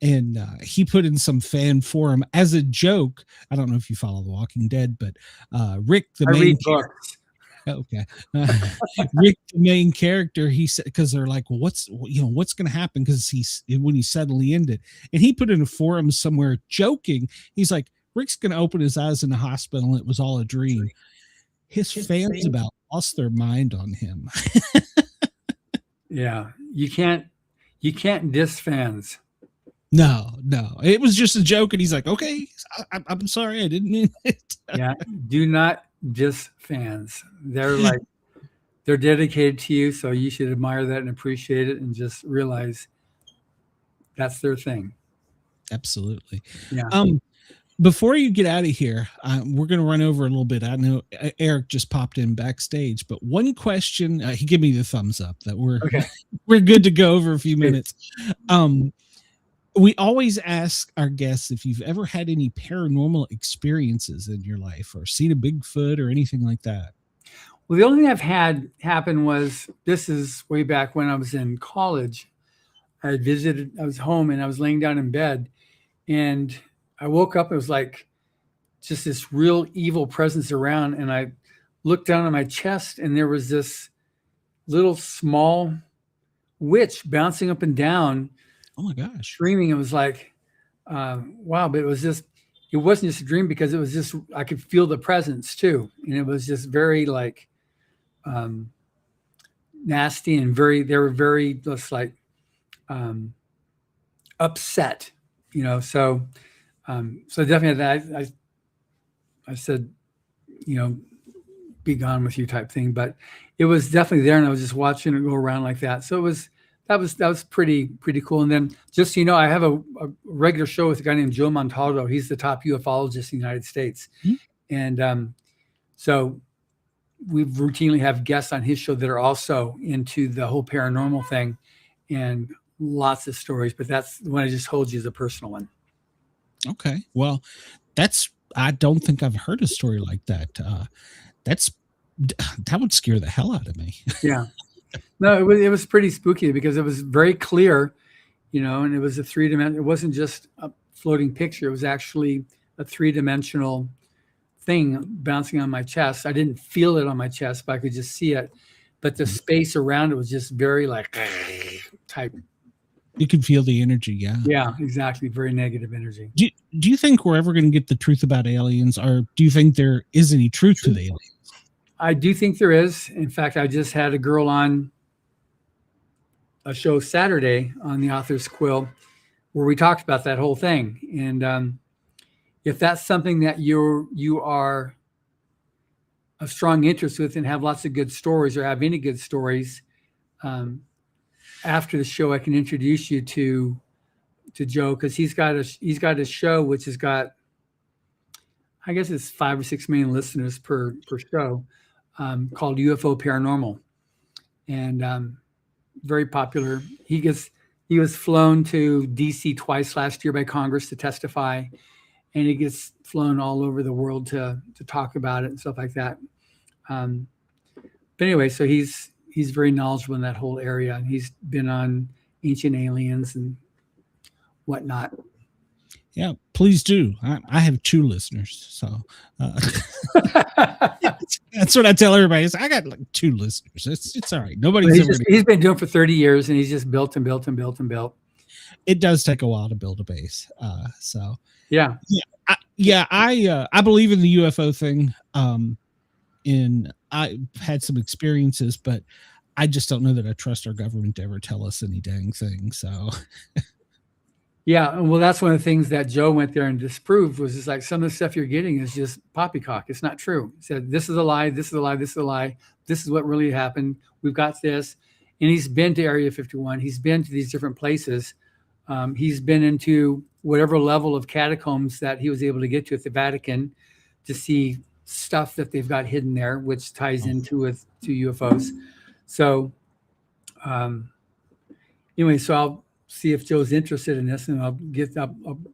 and he put in some fan forum as a joke. I don't know if you follow The Walking Dead, but Rick, the main character. Okay. Rick, the main character, he said, because they're like, well, what's going to happen? Because when he suddenly ended, and he put in a forum somewhere joking, he's like, Rick's going to open his eyes in the hospital and it was all a dream. His fans about lost their mind on him. Yeah. You can't diss fans. No, it was just a joke. And he's like, okay, I'm sorry. I didn't mean it. Yeah. Do not diss fans. They're like they're dedicated to you. So you should admire that and appreciate it and just realize that's their thing. Absolutely. Yeah. Before you get out of here, we're going to run over a little bit. I know Eric just popped in backstage, but one question, he gave me the thumbs up that we're good to go over a few minutes. We always ask our guests if you've ever had any paranormal experiences in your life or seen a Bigfoot or anything like that. Well, the only thing I've had happen was, this is way back when I was in college. I was home and I was laying down in bed and I woke up. It was like just this real evil presence around. And I looked down on my chest and there was this little small witch bouncing up and down. Oh my gosh. Screaming. It was like, wow. But it wasn't just a dream, because it was just, I could feel the presence too. And it was just very like nasty and they were very just like upset, so definitely that I said, be gone with you type thing, but it was definitely there. And I was just watching it go around like that. So that was pretty cool. And then just, so I have a regular show with a guy named Joe Montaldo. He's the top ufologist in the United States. Mm-hmm. And so we routinely have guests on his show that are also into the whole paranormal thing and lots of stories, but that's the one I just told you is a personal one. Okay. Well, I don't think I've heard a story like that. That would scare the hell out of me. Yeah. No, it was pretty spooky because it was very clear, and it was a 3-dimensional, it wasn't just a floating picture. It was actually a 3-dimensional thing bouncing on my chest. I didn't feel it on my chest, but I could just see it. But the space around it was just very like type. You can feel the energy. Yeah. Yeah, exactly. Very negative energy. Do you think we're ever going to get the truth about aliens, or do you think there is any truth to the aliens? I do think there is. In fact, I just had a girl on a show Saturday on the Author's Quill where we talked about that whole thing. And if that's something that you are a strong interest with and have lots of good stories or have any good stories, after the show, I can introduce you to Joe, because he's got a show which has got, I guess it's 5 or 6 million listeners per show, called UFO Paranormal, and very popular. He was flown to DC twice last year by Congress to testify, and he gets flown all over the world to talk about it and stuff like that. But anyway, so he's very knowledgeable in that whole area, and he's been on Ancient Aliens and whatnot. Yeah, please do. I have 2 listeners, so that's what I tell everybody. I got like 2 listeners. It's all right. He's been doing it for 30 years, and he's just built and built and built and built. It does take a while to build a base. So yeah. I believe in the UFO thing. And I had some experiences, but I just don't know that I trust our government to ever tell us any dang thing. So. Yeah, well, that's one of the things that Joe went there and disproved, was just like, some of the stuff you're getting is just poppycock. It's not true. He said, this is a lie, this is a lie, this is a lie. This is what really happened. We've got this. And he's been to Area 51. He's been to these different places. He's been into whatever level of catacombs that he was able to get to at the Vatican to see stuff that they've got hidden there, which ties into UFOs. So anyway, so I'll see if Joe's interested in this, and I'll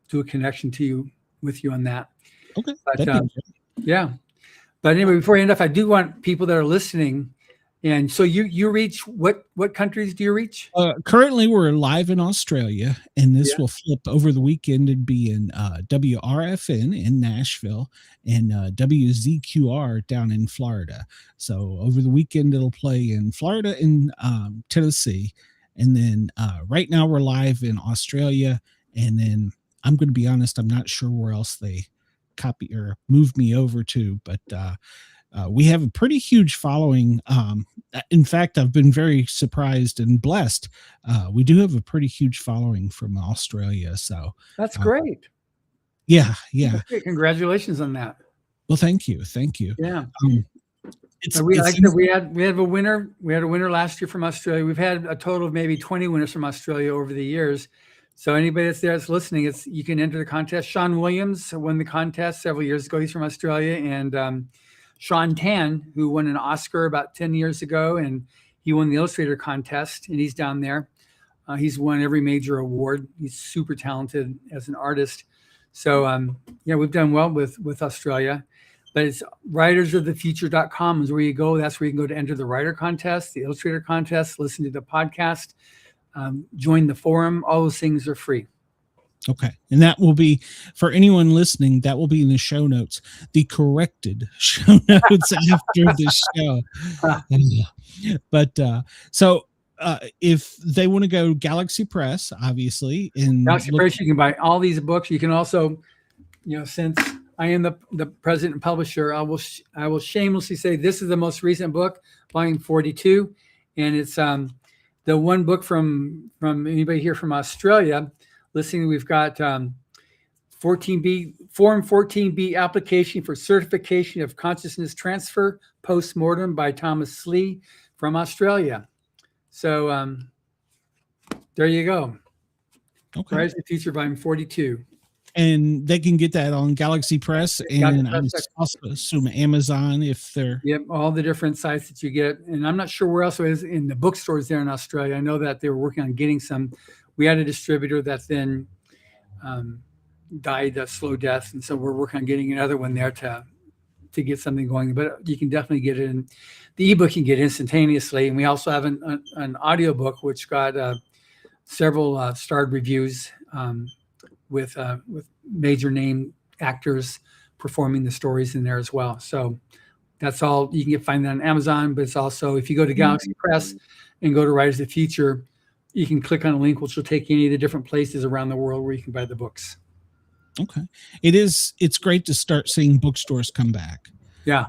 do a connection with you on that. Okay. But yeah. But anyway, before I end up, I do want people that are listening. And so you reach what countries do you reach? Currently, we're live in Australia, and this will flip over the weekend and be in WRFN in Nashville and WZQR down in Florida. So over the weekend, it'll play in Florida and Tennessee. And then right now we're live in Australia. And then I'm going to be honest, I'm not sure where else they copy or move me over to, but we have a pretty huge following. In fact, I've been very surprised and blessed. We do have a pretty huge following from Australia. So that's great. Yeah. Congratulations on that. Well, thank you. Yeah. We had a winner. We had a winner last year from Australia. We've had a total of maybe 20 winners from Australia over the years. So anybody that's listening, you can enter the contest. Sean Williams won the contest several years ago. He's from Australia, and Sean Tan, who won an Oscar about 10 years ago, and he won the illustrator contest, and he's down there. He's won every major award. He's super talented as an artist. So we've done well with Australia. But it's writersofthefuture.com is where you go. That's where you can go to enter the writer contest, the illustrator contest, listen to the podcast, join the forum. All those things are free. Okay. And that will be, for anyone listening, that will be in the show notes, the corrected show notes after the show. But so if they want to go Galaxy Press, obviously. Galaxy Press, you can buy all these books. You can also, since I am the president and publisher, I will shamelessly say this is the most recent book, volume 42. And it's the one book from anybody here from Australia listening. We've got 14B, Form 14B application for certification of consciousness transfer post-mortem by Thomas Slee from Australia. So there you go. Okay. Rise of the Future, volume 42. And they can get that on Galaxy Press, and I also assume Amazon if they're... Yep, all the different sites that you get. And I'm not sure where else it is in the bookstores there in Australia. I know that they were working on getting some. We had a distributor that then died a slow death, and so we're working on getting another one there to get something going. But you can definitely get it in. The ebook you can get instantaneously, and we also have an audio book which got several starred reviews with major name actors performing the stories in there as well. So that's all. You can find that on Amazon, but it's also, if you go to Galaxy Press and go to Writers of the Future, you can click on a link which will take you any of the different places around the world where you can buy the books. Okay. It's great to start seeing bookstores come back. Yeah.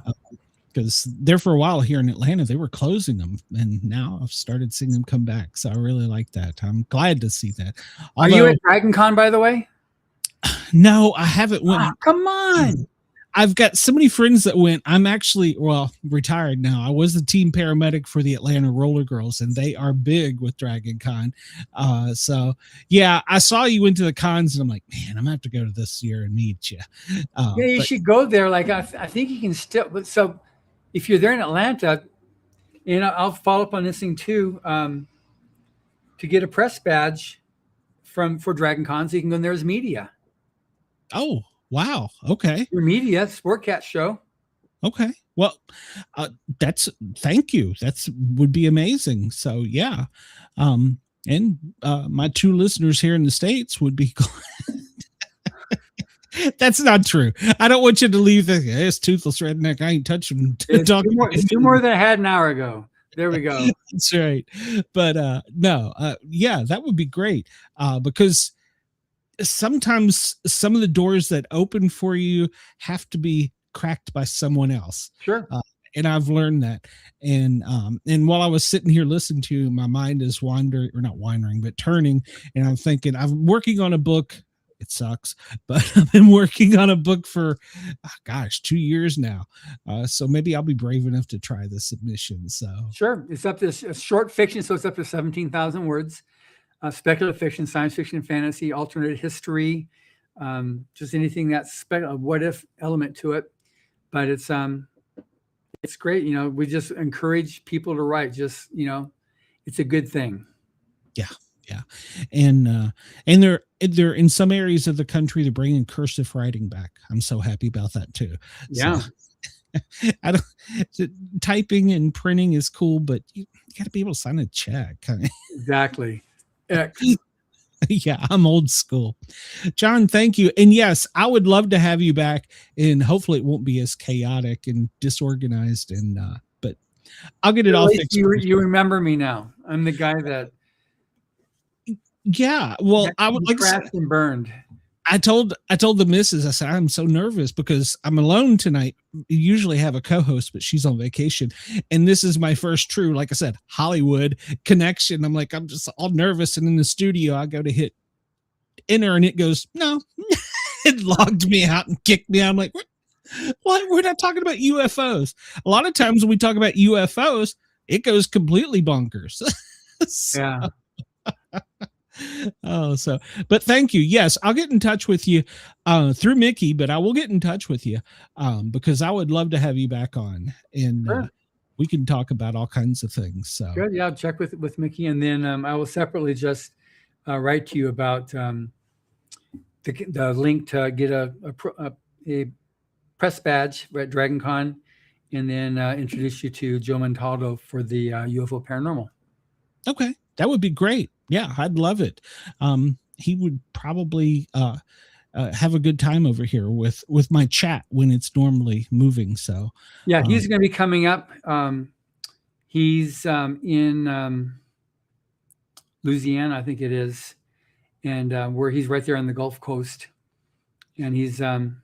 Because there for a while here in Atlanta, they were closing them, and now I've started seeing them come back. So I really like that. I'm glad to see that. Are you at Dragon Con, by the way? No, I haven't went. Oh, come on. I've got so many friends that went. I'm actually, retired now. I was the team paramedic for the Atlanta Roller Girls, and they are big with Dragon Con. So yeah, I saw you went to the cons, and I'm like, man, I'm gonna have to go to this year and meet you. You should go there. Like, I think you can still, but so if you're there in Atlanta, and I'll follow up on this thing too, to get a press badge for Dragon Con, so you can go in there as media. Oh, wow. Okay. Your media, Sportcat Show. Okay. Well, thank you. Would be amazing. So yeah. And my two listeners here in the States would be glad. That's not true. I don't want you to leave this toothless redneck. I ain't touching. It's two more than I had an hour ago. There we go. That's right. But yeah, that would be great. Because sometimes some of the doors that open for you have to be cracked by someone else. Sure. And I've learned that. And while I was sitting here listening to you, my mind is turning. And I'm thinking, I'm working on a book. It sucks, but I've been working on a book for, 2 years now. So maybe I'll be brave enough to try the submission. So sure. It's up to short fiction. So it's up to 17,000 words. Speculative fiction, science fiction, fantasy, alternate history, just anything that's a what if element to it. But it's great. We just encourage people to write. Just, it's a good thing. Yeah. Yeah. And they're in some areas of the country, they're bringing cursive writing back. I'm so happy about that too. Yeah. So, typing and printing is cool, but you got to be able to sign a check. Exactly. Yeah, I'm old school. John, thank you. And yes, I would love to have you back, and hopefully it won't be as chaotic and disorganized. And but I'll get it all fixed. You remember me now. I'm the guy that. Yeah, well, I would like crashed and burned. I told the missus, I said, I'm so nervous because I'm alone tonight. You usually have a co-host, but she's on vacation. And this is my first true, like I said, Hollywood connection. I'm like, I'm just all nervous. And in the studio, I go to hit enter and it goes, no, it logged me out and kicked me out. I'm like, what? What? We're not talking about UFOs. A lot of times when we talk about UFOs, it goes completely bonkers. So, Yeah. But thank you. Yes, I'll get in touch with you through Mickey, but I will get in touch with you because I would love to have you back on, and Sure. we can talk about all kinds of things. So Good. Yeah, I'll check with Mickey, and then I will separately just write to you about the link to get a press badge at Dragon Con, and then introduce you to Joe Montaldo for the UFO Paranormal. Okay, that would be great. Yeah, I'd love it. He would probably have a good time over here with my chat when it's normally moving. So yeah, he's going to be coming up. He's in Louisiana, I think it is, and where he's right there on the Gulf Coast, and he's going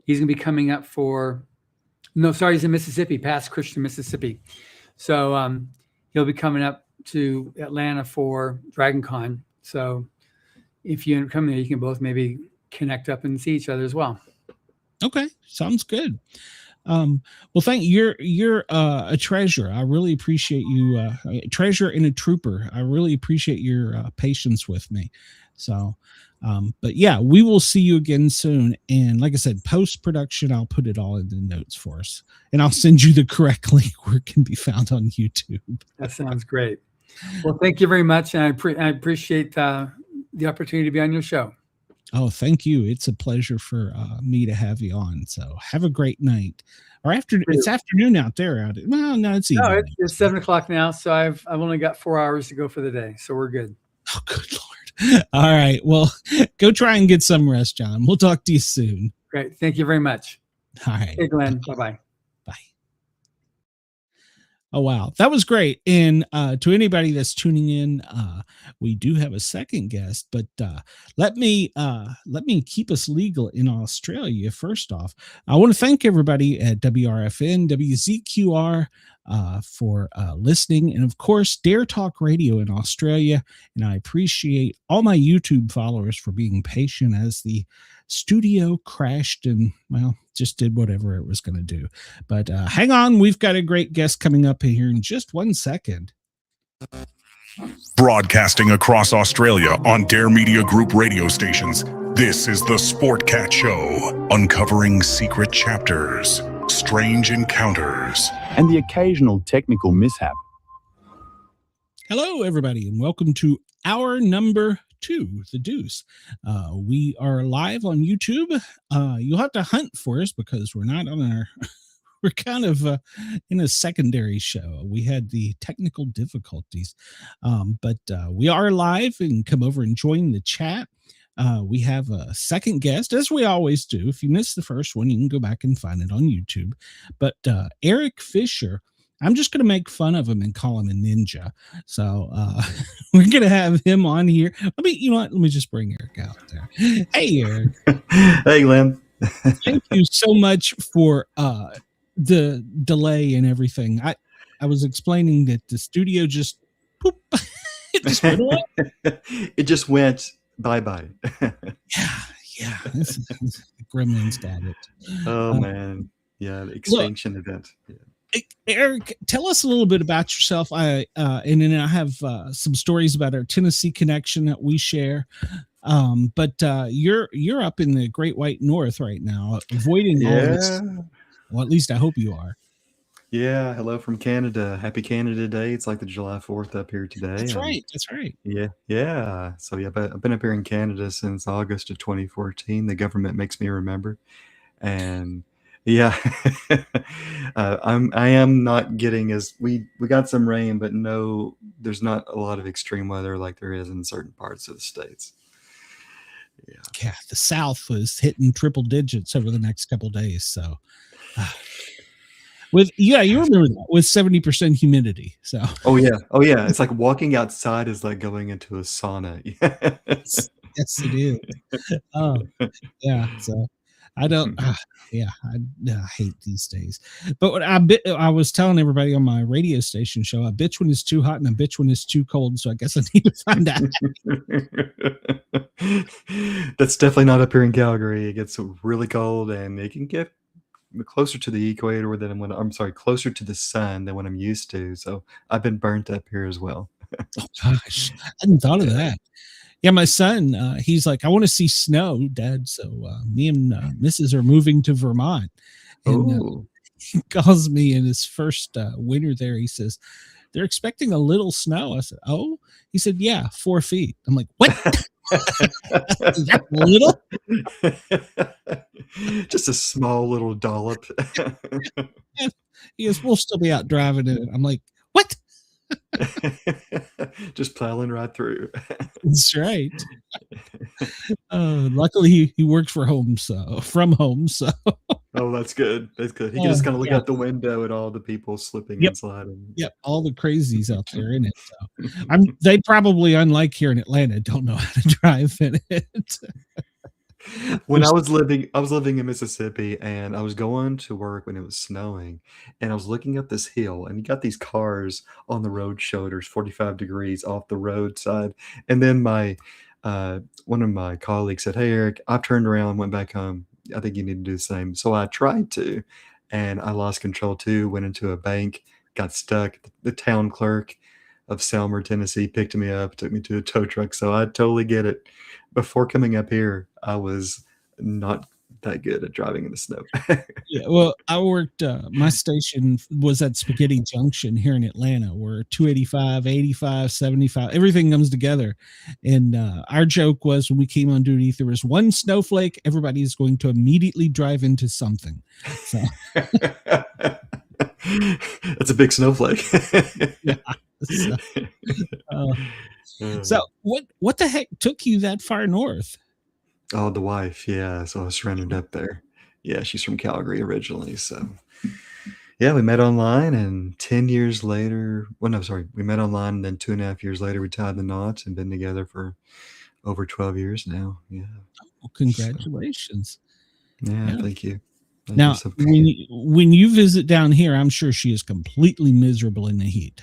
to be coming up he's in Mississippi, past Christian, Mississippi. So he'll be coming up to Atlanta for Dragon Con. So if you come there, you can both maybe connect up and see each other as well. Okay, sounds good. Well, thank you. You're a treasure. I really appreciate you. A treasure and a trooper. I really appreciate your patience with me. So, but yeah, we will see you again soon. And like I said, post-production, I'll put it all in the notes for us, and I'll send you the correct link where it can be found on YouTube. That sounds great. Well, thank you very much. And I appreciate the opportunity to be on your show. Oh, thank you. It's a pleasure for me to have you on. So have a great night. Or it's afternoon out there. Well, no, it's evening. No, it's 7:00 now. So I've only got 4 hours to go for the day. So we're good. Oh, good Lord. All right. Well, go try and get some rest, John. We'll talk to you soon. Great. Thank you very much. All right. Hey, Glenn. Bye-bye. Bye. Oh, wow. That was great. And to anybody that's tuning in, we do have a second guest, but let me keep us legal in Australia. First off, I want to thank everybody at WRFN, WZQR for listening, and of course, Dare Talk Radio in Australia. And I appreciate all my YouTube followers for being patient as the studio crashed and, well, just did whatever it was going to do. But hang on, we've got a great guest coming up here in just 1 second. Broadcasting across Australia on Dare Media Group radio stations, this is the Sportcat Show, uncovering secret chapters, strange encounters, and the occasional technical mishap. Hello, everybody, and welcome to hour number 2, The Deuce. We are live on YouTube. You'll have to hunt for us because we're not on our... We're kind of in a secondary show. We had the technical difficulties, but we are live, and come over and join the chat. We have a second guest, as we always do. If you missed the first one, you can go back and find it on YouTube. But Eric Fisher, I'm just going to make fun of him and call him a ninja. So we're going to have him on here. You know what? Let me just bring Eric out there. Hey, Eric. Hey, Glenn. Thank you so much for the delay and everything. I was explaining that the studio just poop. It just went away. It just went bye-bye. Yeah. The Gremlins got it. Oh man. Yeah, the extinction event. Yeah. Eric, tell us a little bit about yourself. And then I have some stories about our Tennessee connection that we share. But you're up in the Great White North right now, avoiding all this. Well, at least I hope you are. Yeah. Hello from Canada. Happy Canada Day. It's like the July 4th up here today. That's right. That's right. Yeah. So yeah, but I've been up here in Canada since August of 2014. The government makes me remember. And yeah, I am not getting we got some rain, but no, there's not a lot of extreme weather like there is in certain parts of the States. Yeah. The South was hitting triple digits over the next couple of days. So you remember that with 70% humidity. So oh yeah, it's like walking outside is like going into a sauna. Yes, it is. Oh yeah. So I don't. Yeah, I hate these days. But what I was telling everybody on my radio station show, a bitch when it's too hot and a bitch when it's too cold. So I guess I need to find out. That's definitely not up here in Calgary. It gets really cold, and it can get closer to the equator than closer to the sun than what I'm used to. So I've been burnt up here as well. Oh gosh, I hadn't thought of that. Yeah, my son, he's like, I want to see snow, Dad. So me and Mrs. are moving to Vermont. And he calls me in his first winter there. He says, they're expecting a little snow. I said, oh? He said, yeah, 4 feet. I'm like, what? Is that little? Just a small little dollop. He goes, we'll still be out driving it. I'm like, what? Just plowing right through. That's right. Luckily he works from home. So oh, that's good. That's good. He can just kind of look out the window at all the people slipping and sliding. Yep, all the crazies out there in it. So they probably, unlike here in Atlanta, don't know how to drive in it. When I was living in Mississippi, and I was going to work when it was snowing, and I was looking up this hill, and you got these cars on the road shoulders 45 degrees off the roadside. And then my one of my colleagues said, hey Eric, I've turned around, went back home. I think you need to do the same. So I tried to, and I lost control too, went into a bank, got stuck. The town clerk of Selmer, Tennessee picked me up, took me to a tow truck. So I totally get it. Before coming up here, I was not that good at driving in the snow. Yeah, well, I worked, my station was at Spaghetti Junction here in Atlanta, where 285, 85, 75, everything comes together. And our joke was, when we came on duty, if there was one snowflake, everybody is going to immediately drive into something. So. That's a big snowflake. Yeah. So what the heck took you that far north? Oh, the wife. Yeah. So I was surrounded up there. Yeah. She's from Calgary originally. So yeah, we met online, and 10 years later, we met online, and then 2.5 years later, we tied the knots and been together for over 12 years now. Yeah. Oh, congratulations. So, yeah. Thank you. Now, when you visit down here, I'm sure she is completely miserable in the heat.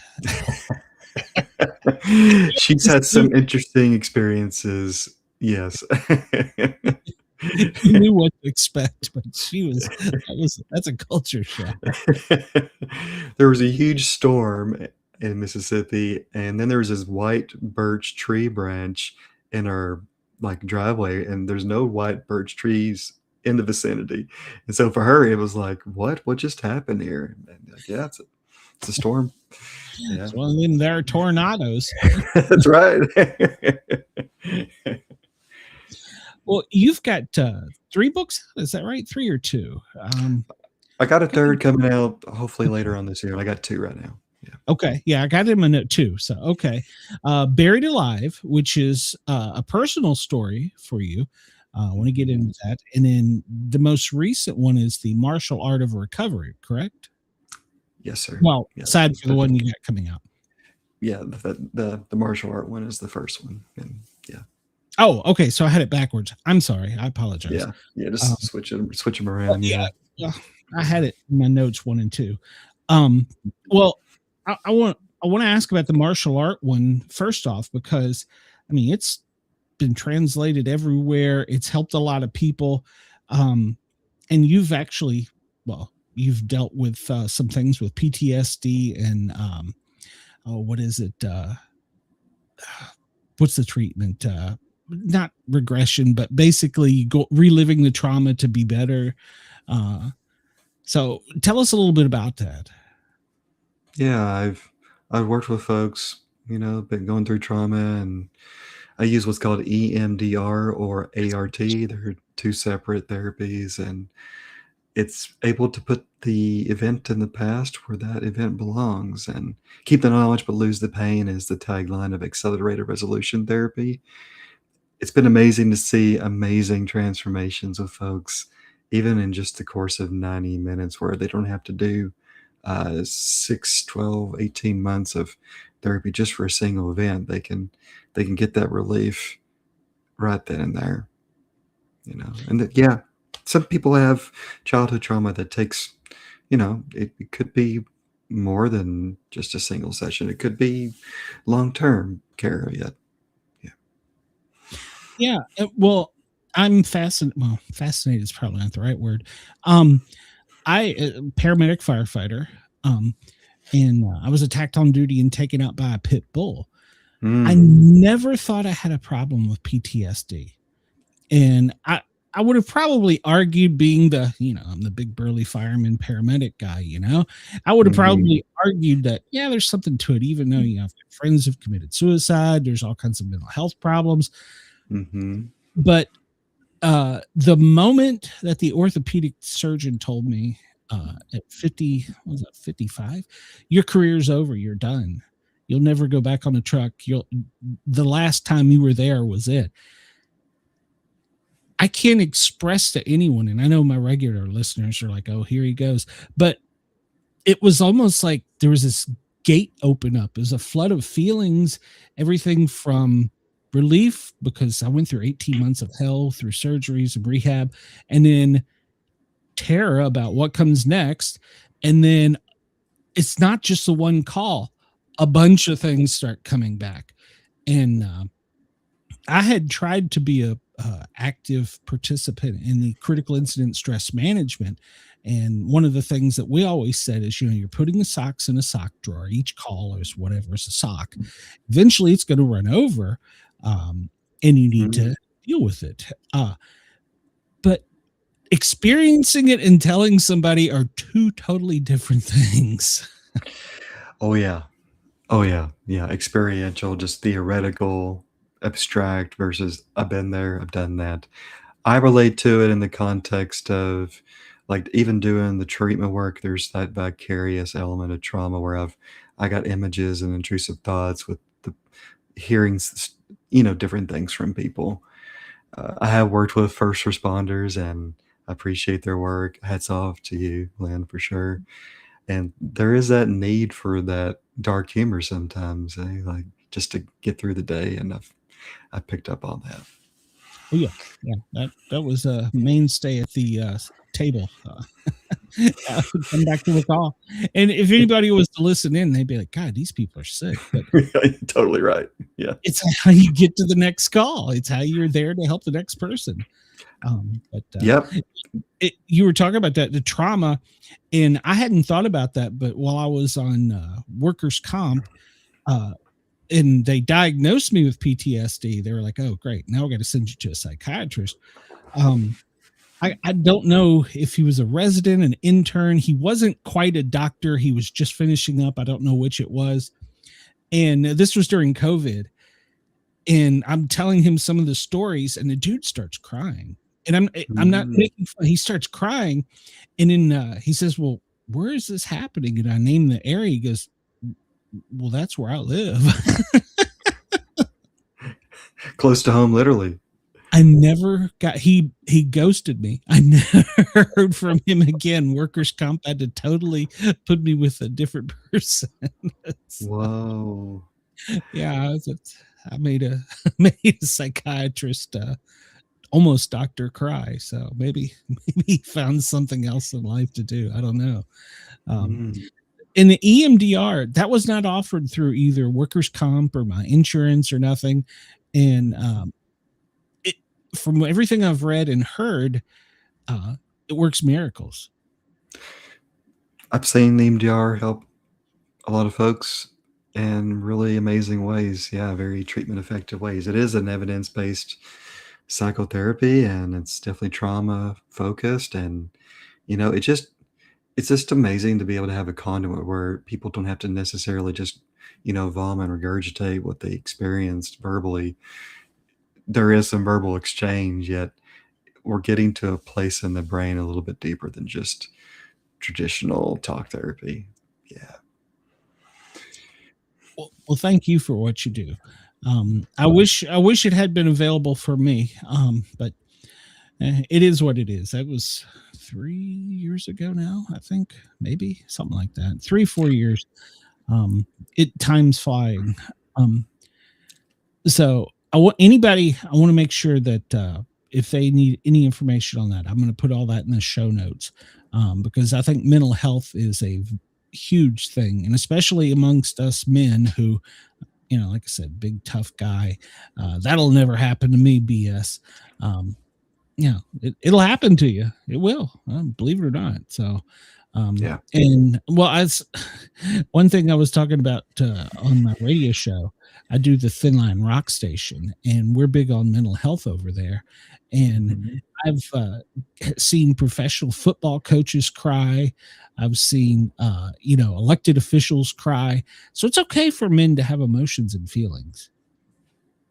She's had some interesting experiences. Yes. You knew what to expect, but that's a culture shock. There was a huge storm in Mississippi, and then there was this white birch tree branch in our driveway, and there's no white birch trees in the vicinity. And so for her, it was like, what just happened here? And yeah, it's a storm. Yeah. It's one of them there tornadoes. That's right. Well, you've got 3 books. Is that right? 3 or 2? I got a third coming out hopefully later on this year. I got 2 right now. Yeah. Okay. Yeah, I got him a note too. So, okay. Buried Alive, which is a personal story for you. I want to get into that. And then the most recent one is The Martial Art of Recovery, correct? Yes, sir. Well, yes, aside from the one you got coming out. Yeah, the martial art one is the first one. And yeah. Oh, okay. So I had it backwards. I'm sorry. I apologize. Yeah. Just switch them around. Yeah. I had it in my notes 1 and 2. Well, I want to ask about the martial art one first off, because I mean, it's been translated everywhere. It's helped a lot of people. And you've actually, you've dealt with some things with PTSD and what is it? What's the treatment? Not regression, but basically reliving the trauma to be better. So tell us a little bit about that. Yeah, I've worked with folks, been going through trauma, and I use what's called EMDR or ART. They're 2 separate therapies, and it's able to put the event in the past where that event belongs, and keep the knowledge but lose the pain is the tagline of accelerated resolution therapy. It's been amazing to see amazing transformations with folks, even in just the course of 90 minutes, where they don't have to do 6, 12, 18 months of therapy just for a single event. They can get that relief right then and there, and some people have childhood trauma that takes, it could be more than just a single session. It could be long-term care of it. Yeah. Well, I'm fascinated. Well, fascinated is probably not the right word. I paramedic firefighter, and I was attacked on duty and taken out by a pit bull. I never thought I had a problem with PTSD, and I would have probably argued, being I'm the big burly fireman paramedic guy, I would have probably argued that, yeah, there's something to it, even though, friends have committed suicide, there's all kinds of mental health problems. But the moment that the orthopedic surgeon told me at 55, your career's over, you're done. You'll never go back on a truck. The last time you were there was it. I can't express to anyone, and I know my regular listeners are like, oh, here he goes. But it was almost like there was this gate open up. It was a flood of feelings, everything from relief, because I went through 18 months of hell through surgeries and rehab, and then terror about what comes next. And then it's not just the one call. A bunch of things start coming back. And I had tried to be a active participant in the critical incident stress management. And one of the things that we always said is, you're putting the socks in a sock drawer. Each call is whatever is a sock. Eventually it's going to run over, and you need to deal with it. But experiencing it and telling somebody are two totally different things. Oh yeah. Yeah. Experiential, just theoretical, abstract versus I've been there, I've done that. I relate to it in the context of, like, even doing the treatment work, there's that vicarious element of trauma where I got images and intrusive thoughts with the hearings, different things from people. I have worked with first responders and I appreciate their work. Hats off to you, Lynn, for sure. And there is that need for that dark humor sometimes, like just to get through the day. And I picked up on that. Oh yeah. That was a mainstay at the table. Come back to the call. And if anybody was to listen in, they'd be like, God, these people are sick. But totally right. Yeah. It's how you get to the next call. It's how you're there to help the next person. Yep. You were talking about that, the trauma, and I hadn't thought about that, but while I was on workers' comp, and they diagnosed me with PTSD, they were like, oh, great, now we got to send you to a psychiatrist. I don't know if he was a resident, an intern. He wasn't quite a doctor. He was just finishing up. I don't know which it was. And this was during COVID. And I'm telling him some of the stories, and the dude starts crying. And I'm not making fun. He starts crying. And then he says, well, where is this happening? And I name the area. He goes, well, that's where I live. Close to home, literally. I never got, he ghosted me. I never heard from him again. Workers' comp had to totally put me with a different person. Whoa. Yeah. I made a psychiatrist, almost doctor cry. So maybe he found something else in life to do. I don't know. In the EMDR, that was not offered through either workers' comp or my insurance or nothing. And from everything I've read and heard, it works miracles. I've seen the EMDR help a lot of folks in really amazing ways. Yeah, very treatment effective ways. It is an evidence-based psychotherapy, and it's definitely trauma focused. And it's just amazing to be able to have a conduit where people don't have to necessarily just vomit and regurgitate what they experienced verbally. There is some verbal exchange, yet we're getting to a place in the brain a little bit deeper than just traditional talk therapy. Yeah. Well, thank you for what you do. I wish it had been available for me, but it is what it is. That was 3 years ago now, I think, maybe something like that. 3-4 years. Time's flying. So I want to make sure that if they need any information on that, I'm going to put all that in the show notes, because I think mental health is a huge thing, and especially amongst us men who, like I said, big tough guy, that'll never happen to me, BS. It'll happen to you. It will, believe it or not. So, Yeah. And one thing I was talking about on my radio show, I do the Thin Line Rock Station, and we're big on mental health over there. And I've seen professional football coaches cry. I've seen, elected officials cry. So it's okay for men to have emotions and feelings.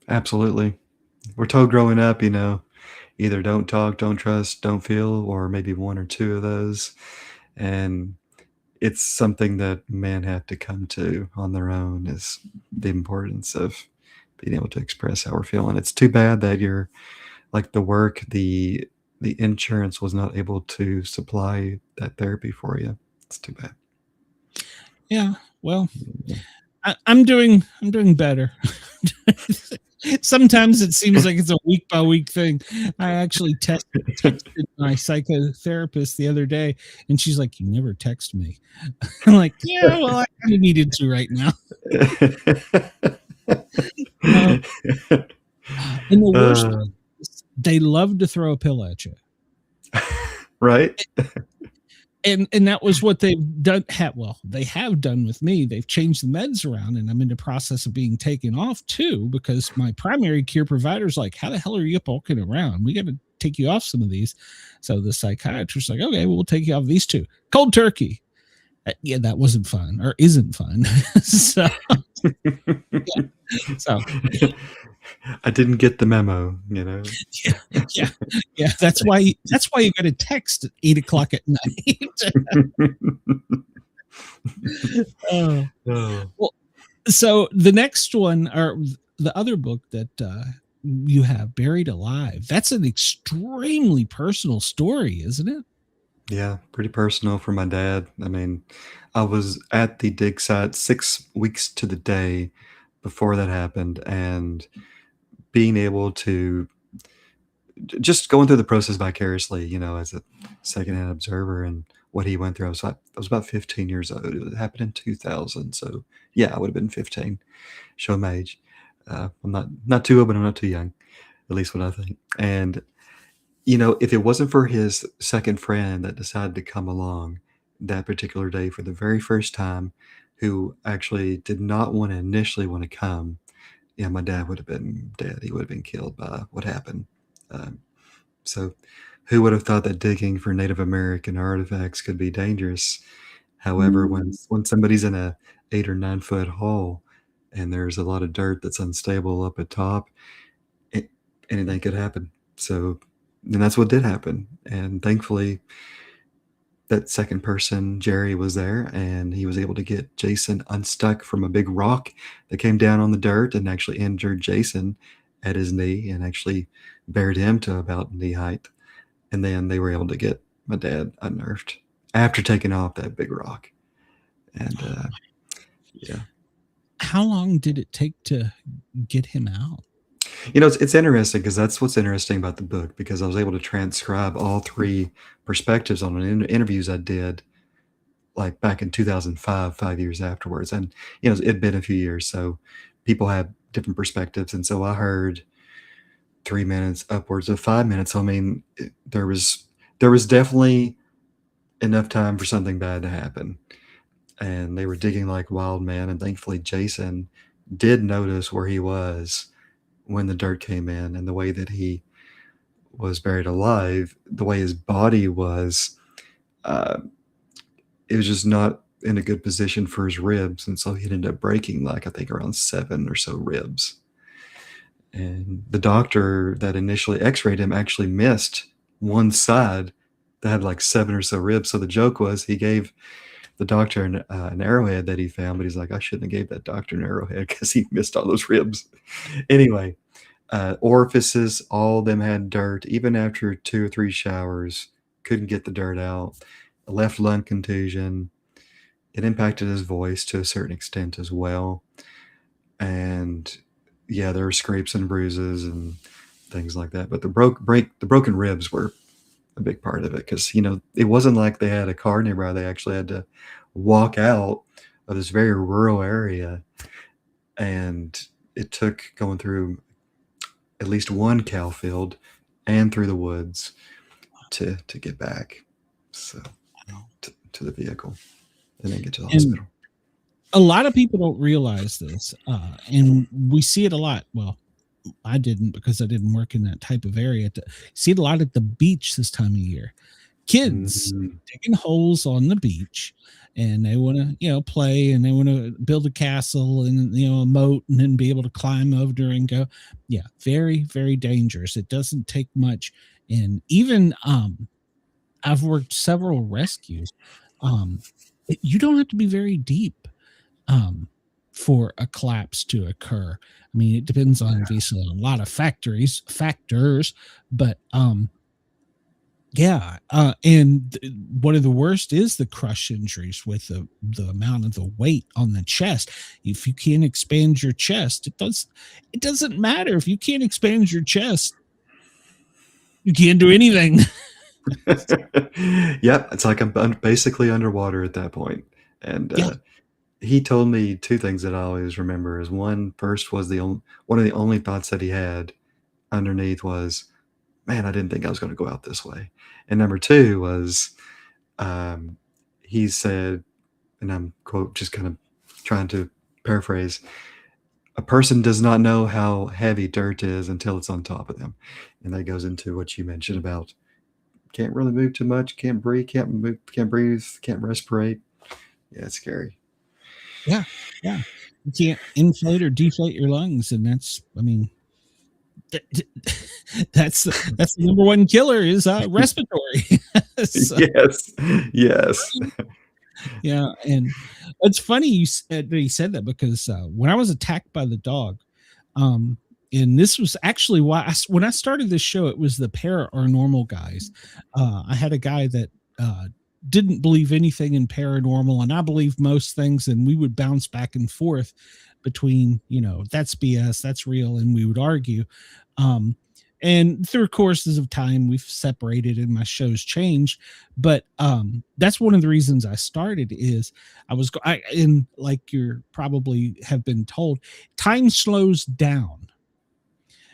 Absolutely. We're told growing up, either don't talk, don't trust, don't feel, or maybe one or two of those. And it's something that men have to come to on their own, is the importance of being able to express how we're feeling. It's too bad that you're like the insurance was not able to supply that therapy for you. It's too bad. Yeah. Well, I'm doing better. Sometimes it seems like it's a week by week thing. I actually texted my psychotherapist the other day, and she's like, "You never text me." I'm like, "Yeah, well, I kind of needed to right now." And the worst part is they love to throw a pillow at you, right? And that was what they've done. They have done with me. They've changed the meds around, and I'm in the process of being taken off too, because my primary care provider's like, "How the hell are you walking around? We got to take you off some of these." So the psychiatrist's like, "Okay, well, we'll take you off these two." Cold turkey. Yeah, that wasn't fun, or isn't fun. So, so I didn't get the memo, Yeah. That's why you got to text at 8:00 at night. Well, so the next one, or the other book that you have, Buried Alive, that's an extremely personal story, isn't it? Yeah, pretty personal for my dad. I mean, I was at the dig site 6 weeks to the day before that happened, and being able to just going through the process vicariously, as a secondhand observer and what he went through. I was about 15 years old. It happened in 2000. So yeah, I would have been 15. Show my age. I'm not too old, but I'm not too young, at least what I think. And if it wasn't for his second friend that decided to come along that particular day for the very first time, who actually did not initially want to come, my dad would have been dead. He would have been killed by what happened. So who would have thought that digging for Native American artifacts could be dangerous? However, when somebody's in a 8 or 9 foot hole and there's a lot of dirt that's unstable up at top, anything could happen. So, and that's what did happen. And thankfully, that second person, Jerry, was there, and he was able to get Jason unstuck from a big rock that came down on the dirt and actually injured Jason at his knee and actually buried him to about knee height. And then they were able to get my dad unnerved after taking off that big rock. And yeah. How long did it take to get him out? It's interesting, because that's what's interesting about the book, because I was able to transcribe all 3 perspectives on interviews I did, like back in 2005, 5 years afterwards. And, it'd been a few years, so people have different perspectives. And so I heard 3 minutes, upwards of 5 minutes. I mean, there was definitely enough time for something bad to happen. And they were digging like wild men. And thankfully, Jason did notice where he was when the dirt came in, and the way that he was buried alive, the way his body was, it was just not in a good position for his ribs. And so he ended up breaking, like, I think around 7 or so ribs. And the doctor that initially x-rayed him actually missed one side that had like 7 or so ribs. So the joke was he gave the doctor an arrowhead that he found, but he's like, I shouldn't have gave that doctor an arrowhead because he missed all those ribs. Anyway, orifices, all of them had dirt. Even after 2 or 3 showers, couldn't get the dirt out. A left lung contusion. It impacted his voice to a certain extent as well. And yeah, there were scrapes and bruises, and things like that. But the broken ribs were a big part of it, because it wasn't like they had a car nearby. They actually had to walk out of this very rural area, and it took going through at least one cow field and through the woods to get back to the vehicle and then get to the hospital. A lot of people don't realize this, and we see it a lot. Well, I didn't, because I didn't work in that type of area. See it a lot at the beach this time of year. Kids digging holes on the beach, and they want to, play, and they want to build a castle and, a moat, and then be able to climb over and go. Yeah, very, very dangerous. It doesn't take much. And even I've worked several rescues. You don't have to be very deep for a collapse to occur. I mean, it depends on obviously a lot of factors, but and one of the worst is the crush injuries with the amount of the weight on the chest. If you can't expand your chest, it doesn't matter. If you can't expand your chest, you can't do anything. Yep, it's like I'm basically underwater at that point. And he told me two things that I always remember. Is first was one of the only thoughts that he had underneath was, man, I didn't think I was going to go out this way. And number two was, he said, and I'm quote, just kind of trying to paraphrase, a person does not know how heavy dirt is until it's on top of them. And that goes into what you mentioned about can't really move too much, can't breathe, can't respirate. Yeah, it's scary. Yeah. You can't inflate or deflate your lungs, and that's the number one killer is respiratory. So, yes. Yeah, and it's funny you said that because when I was attacked by the dog, and this was actually why when I started this show, it was the Paranormal guys. I had a guy that didn't believe anything in paranormal, and I believed most things, and we would bounce back and forth between, that's BS, that's real, and we would argue. And through courses of time, we've separated and my show's changed. But that's one of the reasons I started is and like you're probably have been told, time slows down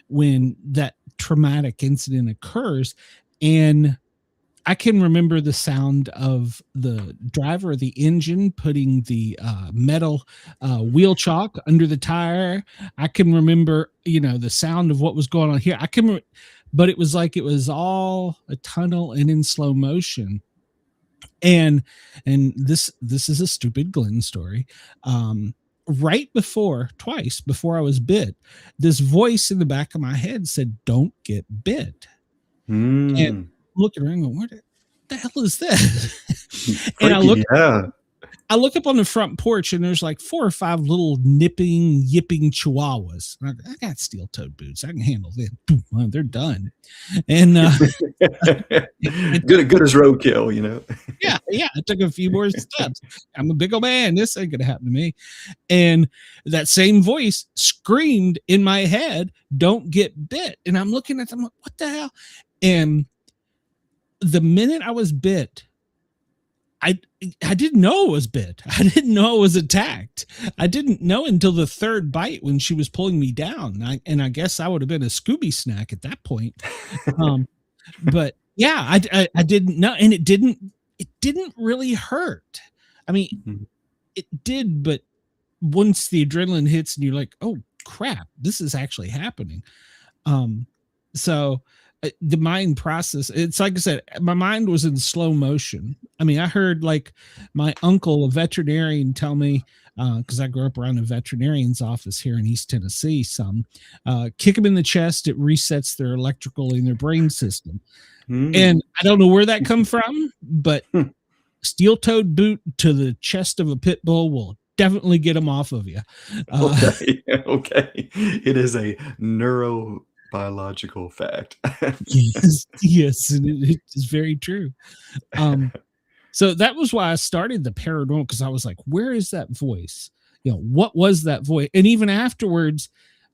when that traumatic incident occurs. And I can remember the sound of the driver of the engine putting the metal wheel chalk under the tire. I can remember, the sound of what was going on here. But it was like it was all a tunnel and in slow motion. And this is a stupid Glenn story. Twice before I was bit, this voice in the back of my head said, "Don't get bit." And looking around going, what the hell is this? And I look up on the front porch, and there's like 4 or 5 little yipping chihuahuas. I got steel-toed boots. I can handle them. Well, they're done. And good as roadkill, Yeah. It took a few more steps. I'm a big old man. This ain't gonna happen to me. And that same voice screamed in my head, "Don't get bit." And I'm looking at them, what the hell? And the minute I was bit, I didn't know it was bit. I didn't know it was attacked. I didn't know until the third bite when she was pulling me down. And I guess I would have been a Scooby snack at that point. But yeah, I didn't know, and it didn't really hurt. I mean, it did, but once the adrenaline hits and you're like, oh crap, this is actually happening. So the mind process, it's like I said, my mind was in slow motion. I mean, I heard like my uncle, a veterinarian, tell me, because I grew up around a veterinarian's office here in East Tennessee, kick them in the chest, it resets their electrical in their brain system. And I don't know where that come from, but steel-toed boot to the chest of a pit bull will definitely get them off of you. Okay. It is a neurobiological fact. yes, and it is very true. So that was why I started the paranormal, because I was like, where is that voice? What was that voice? And even afterwards,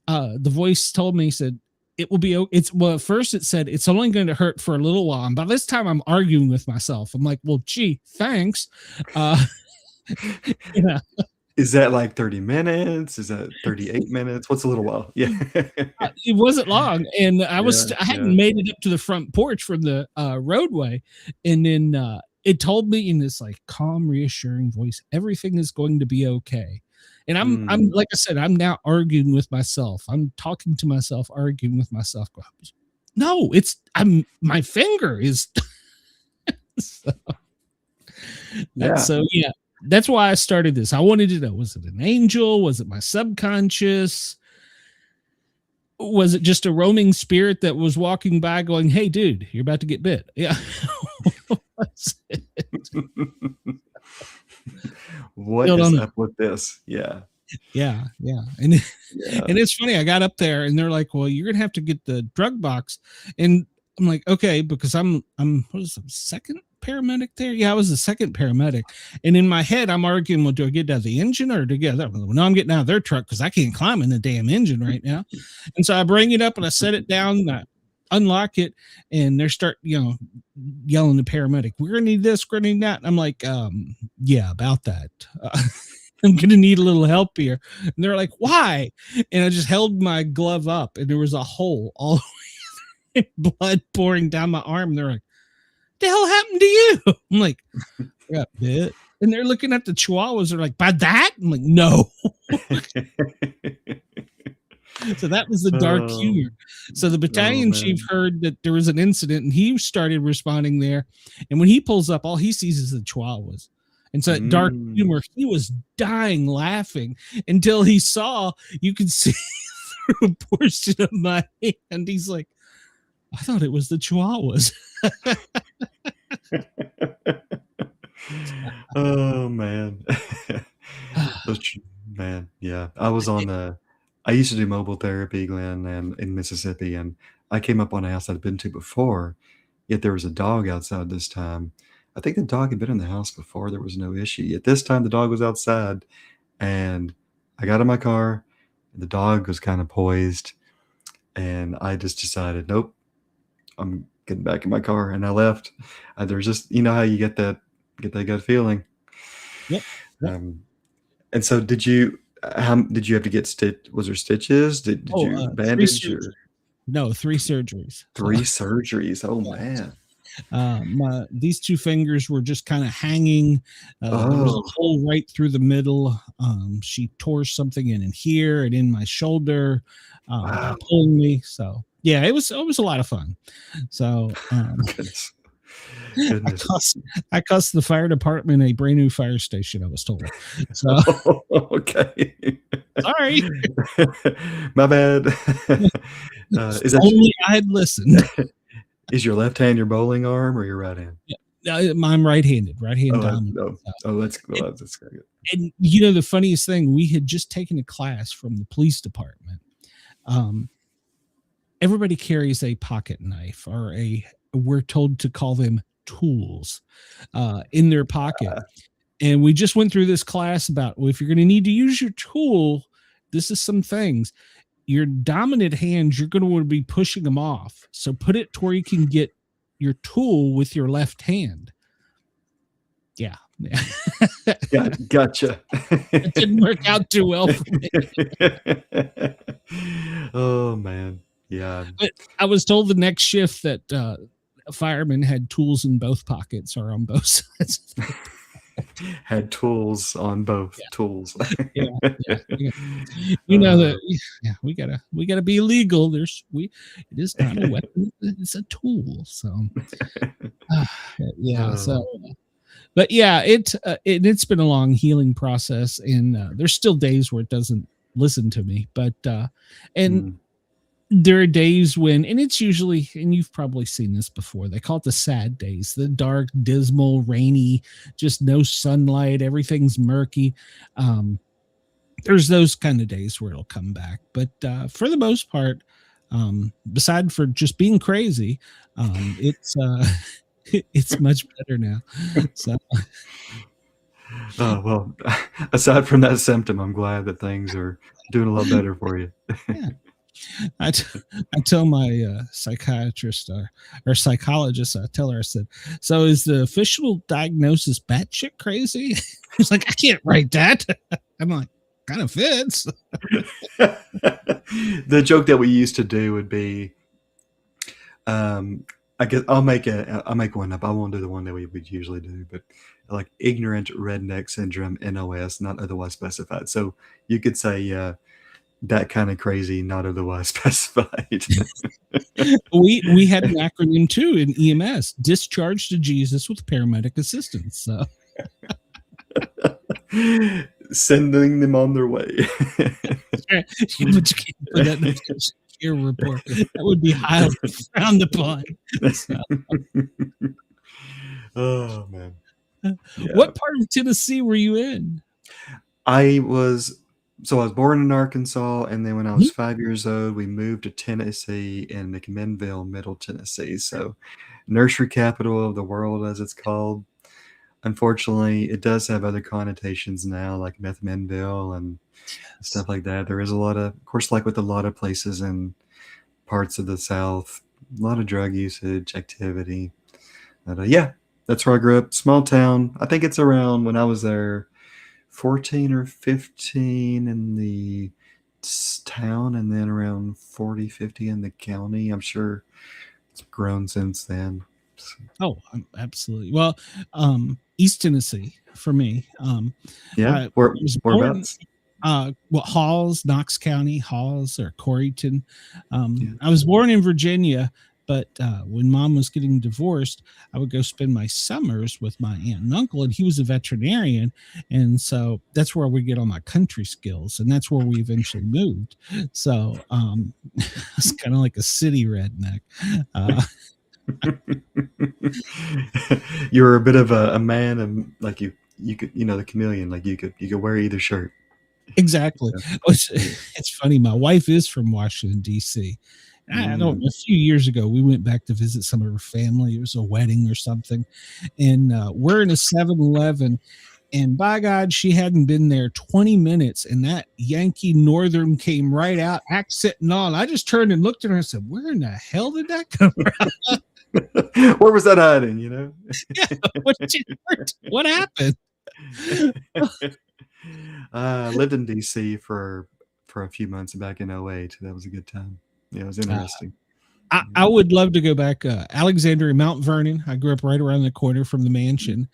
the voice told me, said, it will be, it's, well, at first it said it's only going to hurt for a little while. And by this time I'm arguing with myself. I'm like, well, gee, thanks. Yeah. Is that like 30 minutes? Is that 38 minutes? What's a little while? Yeah. It wasn't long. And I hadn't made it up to the front porch from the roadway. And then it told me in this like calm, reassuring voice, everything is going to be okay. And I'm like I said, I'm now arguing with myself. I'm talking to myself, arguing with myself. No, my finger is. So yeah, that's why I started this. I wanted to know, was it an angel? Was it my subconscious? Was it just a roaming spirit that was walking by going, hey, dude, you're about to get bit? Yeah. What is up with this? Yeah. Yeah. And it's funny. I got up there and they're like, well, you're going to have to get the drug box. And I'm like, okay, because I'm what was the second paramedic there? Yeah, I was the second paramedic. And in my head, I'm arguing, well, do I get out of the engine or do I get out? No, I'm getting out of their truck because I can't climb in the damn engine right now. And so I bring it up and I set it down and I unlock it and they start, yelling to paramedic, we're going to need this, we're going to need that. And I'm like, yeah, about that. I'm going to need a little help here. And they're like, why? And I just held my glove up and there was a hole all the way, blood pouring down my arm. And they're like, the hell happened to you? I'm like, I got bit. And they're looking at the chihuahuas. They're like, by that? I'm like, no. So that was the dark humor. So the battalion chief heard that there was an incident and he started responding there. And when he pulls up, all he sees is the chihuahuas. And so that dark humor, he was dying laughing until he saw, you could see through a portion of my hand. He's like, I thought it was the chihuahuas. Oh man. Man, yeah. I was on I used to do mobile therapy, Glenn, and in Mississippi, and I came up on a house I'd been to before, yet there was a dog outside this time. I think the dog had been in the house before. There was no issue. Yet this time the dog was outside, and I got in my car, and the dog was kind of poised, and I just decided, nope, I'm getting back in my car, and I left. There's just, how you get that gut feeling. Yep. And so did you have to get stitched? Was there stitches? Did you bandage? No, 3 surgeries. 3 surgeries. Oh man. These 2 fingers were just kind of hanging. There was a hole right through the middle. She tore something in here and in my shoulder, pulling me. So yeah, it was a lot of fun. So Goodness. I cost the fire department a brand new fire station, I was told. So okay. Sorry. My bad. Is that only I'd listened. Is your left hand your bowling arm or your right hand? Yeah, I'm right-handed. Right-hand dominant. That's good. And the funniest thing, we had just taken a class from the police department. Everybody carries a pocket knife or we're told to call them tools in their pocket. And we just went through this class about, well, if you're going to need to use your tool, this is some things. Your dominant hands, you're going to want to be pushing them off. So put it to where you can get your tool with your left hand. Yeah. Gotcha. It didn't work out too well for me. Oh, man. Yeah. But I was told the next shift that a fireman had tools in both pockets or on both sides. Had tools on both tools. Yeah. We gotta be legal. It is not a weapon, it's a tool. So but yeah, it's been a long healing process, and there's still days where it doesn't listen to me, but there are days when, and it's usually, and you've probably seen this before, they call it the sad days, the dark, dismal, rainy, just no sunlight, everything's murky. There's those kind of days where it'll come back. But for the most part, beside for just being crazy, it's much better now. So. Oh, well, aside from that symptom, I'm glad that things are doing a lot better for you. Yeah. I tell my psychiatrist or psychologist, I tell her, I said, so is the official diagnosis batshit crazy? He's like, I can't write that. I'm like, kind of fits. The joke that we used to do would be, I guess I'll make one up. I won't do the one that we would usually do, but like ignorant redneck syndrome, NOS, not otherwise specified. So you could say, that kind of crazy, not otherwise specified. we had an acronym too in EMS: discharge to Jesus with paramedic assistance. So sending them on their way. But you can't put that in the care report. That would be highly frowned upon. So. Oh man! Yeah. What part of Tennessee were you in? I was born in Arkansas, and then when I was 5 years old, we moved to Tennessee in McMinnville, Middle Tennessee. So, nursery capital of the world, as it's called. Unfortunately, it does have other connotations now, like Methminville and stuff like that. There is a lot of course, like with a lot of places in parts of the South, a lot of drug usage, activity. But yeah, that's where I grew up. Small town. I think it's around when I was there, 14 or 15 in the town, and then around 40, 50 in the county. I'm sure it's grown since then. So. Oh, absolutely. Well, East Tennessee for me. Yeah, whereabouts? Halls, Knox County, Halls or Corryton. I was born in Virginia, but when Mom was getting divorced, I would go spend my summers with my aunt and uncle, and he was a veterinarian, and so that's where we get all my country skills, and that's where we eventually moved. So it's kind of like a city redneck. You were a bit of a man, and like you could, the chameleon, like you could wear either shirt. Exactly. Yeah. It's funny. My wife is from Washington, D.C. I don't know. A few years ago, we went back to visit some of her family. It was a wedding or something. And we're in a 7-Eleven. And by God, she hadn't been there 20 minutes. And that Yankee Northern came right out, accent and all. I just turned and looked at her and said, where in the hell did that come from? Where was that hiding, Yeah, what happened? I lived in D.C. for a few months back in 2008. That was a good time. Yeah, it was interesting. I would love to go back. Alexandria, Mount Vernon. I grew up right around the corner from the mansion.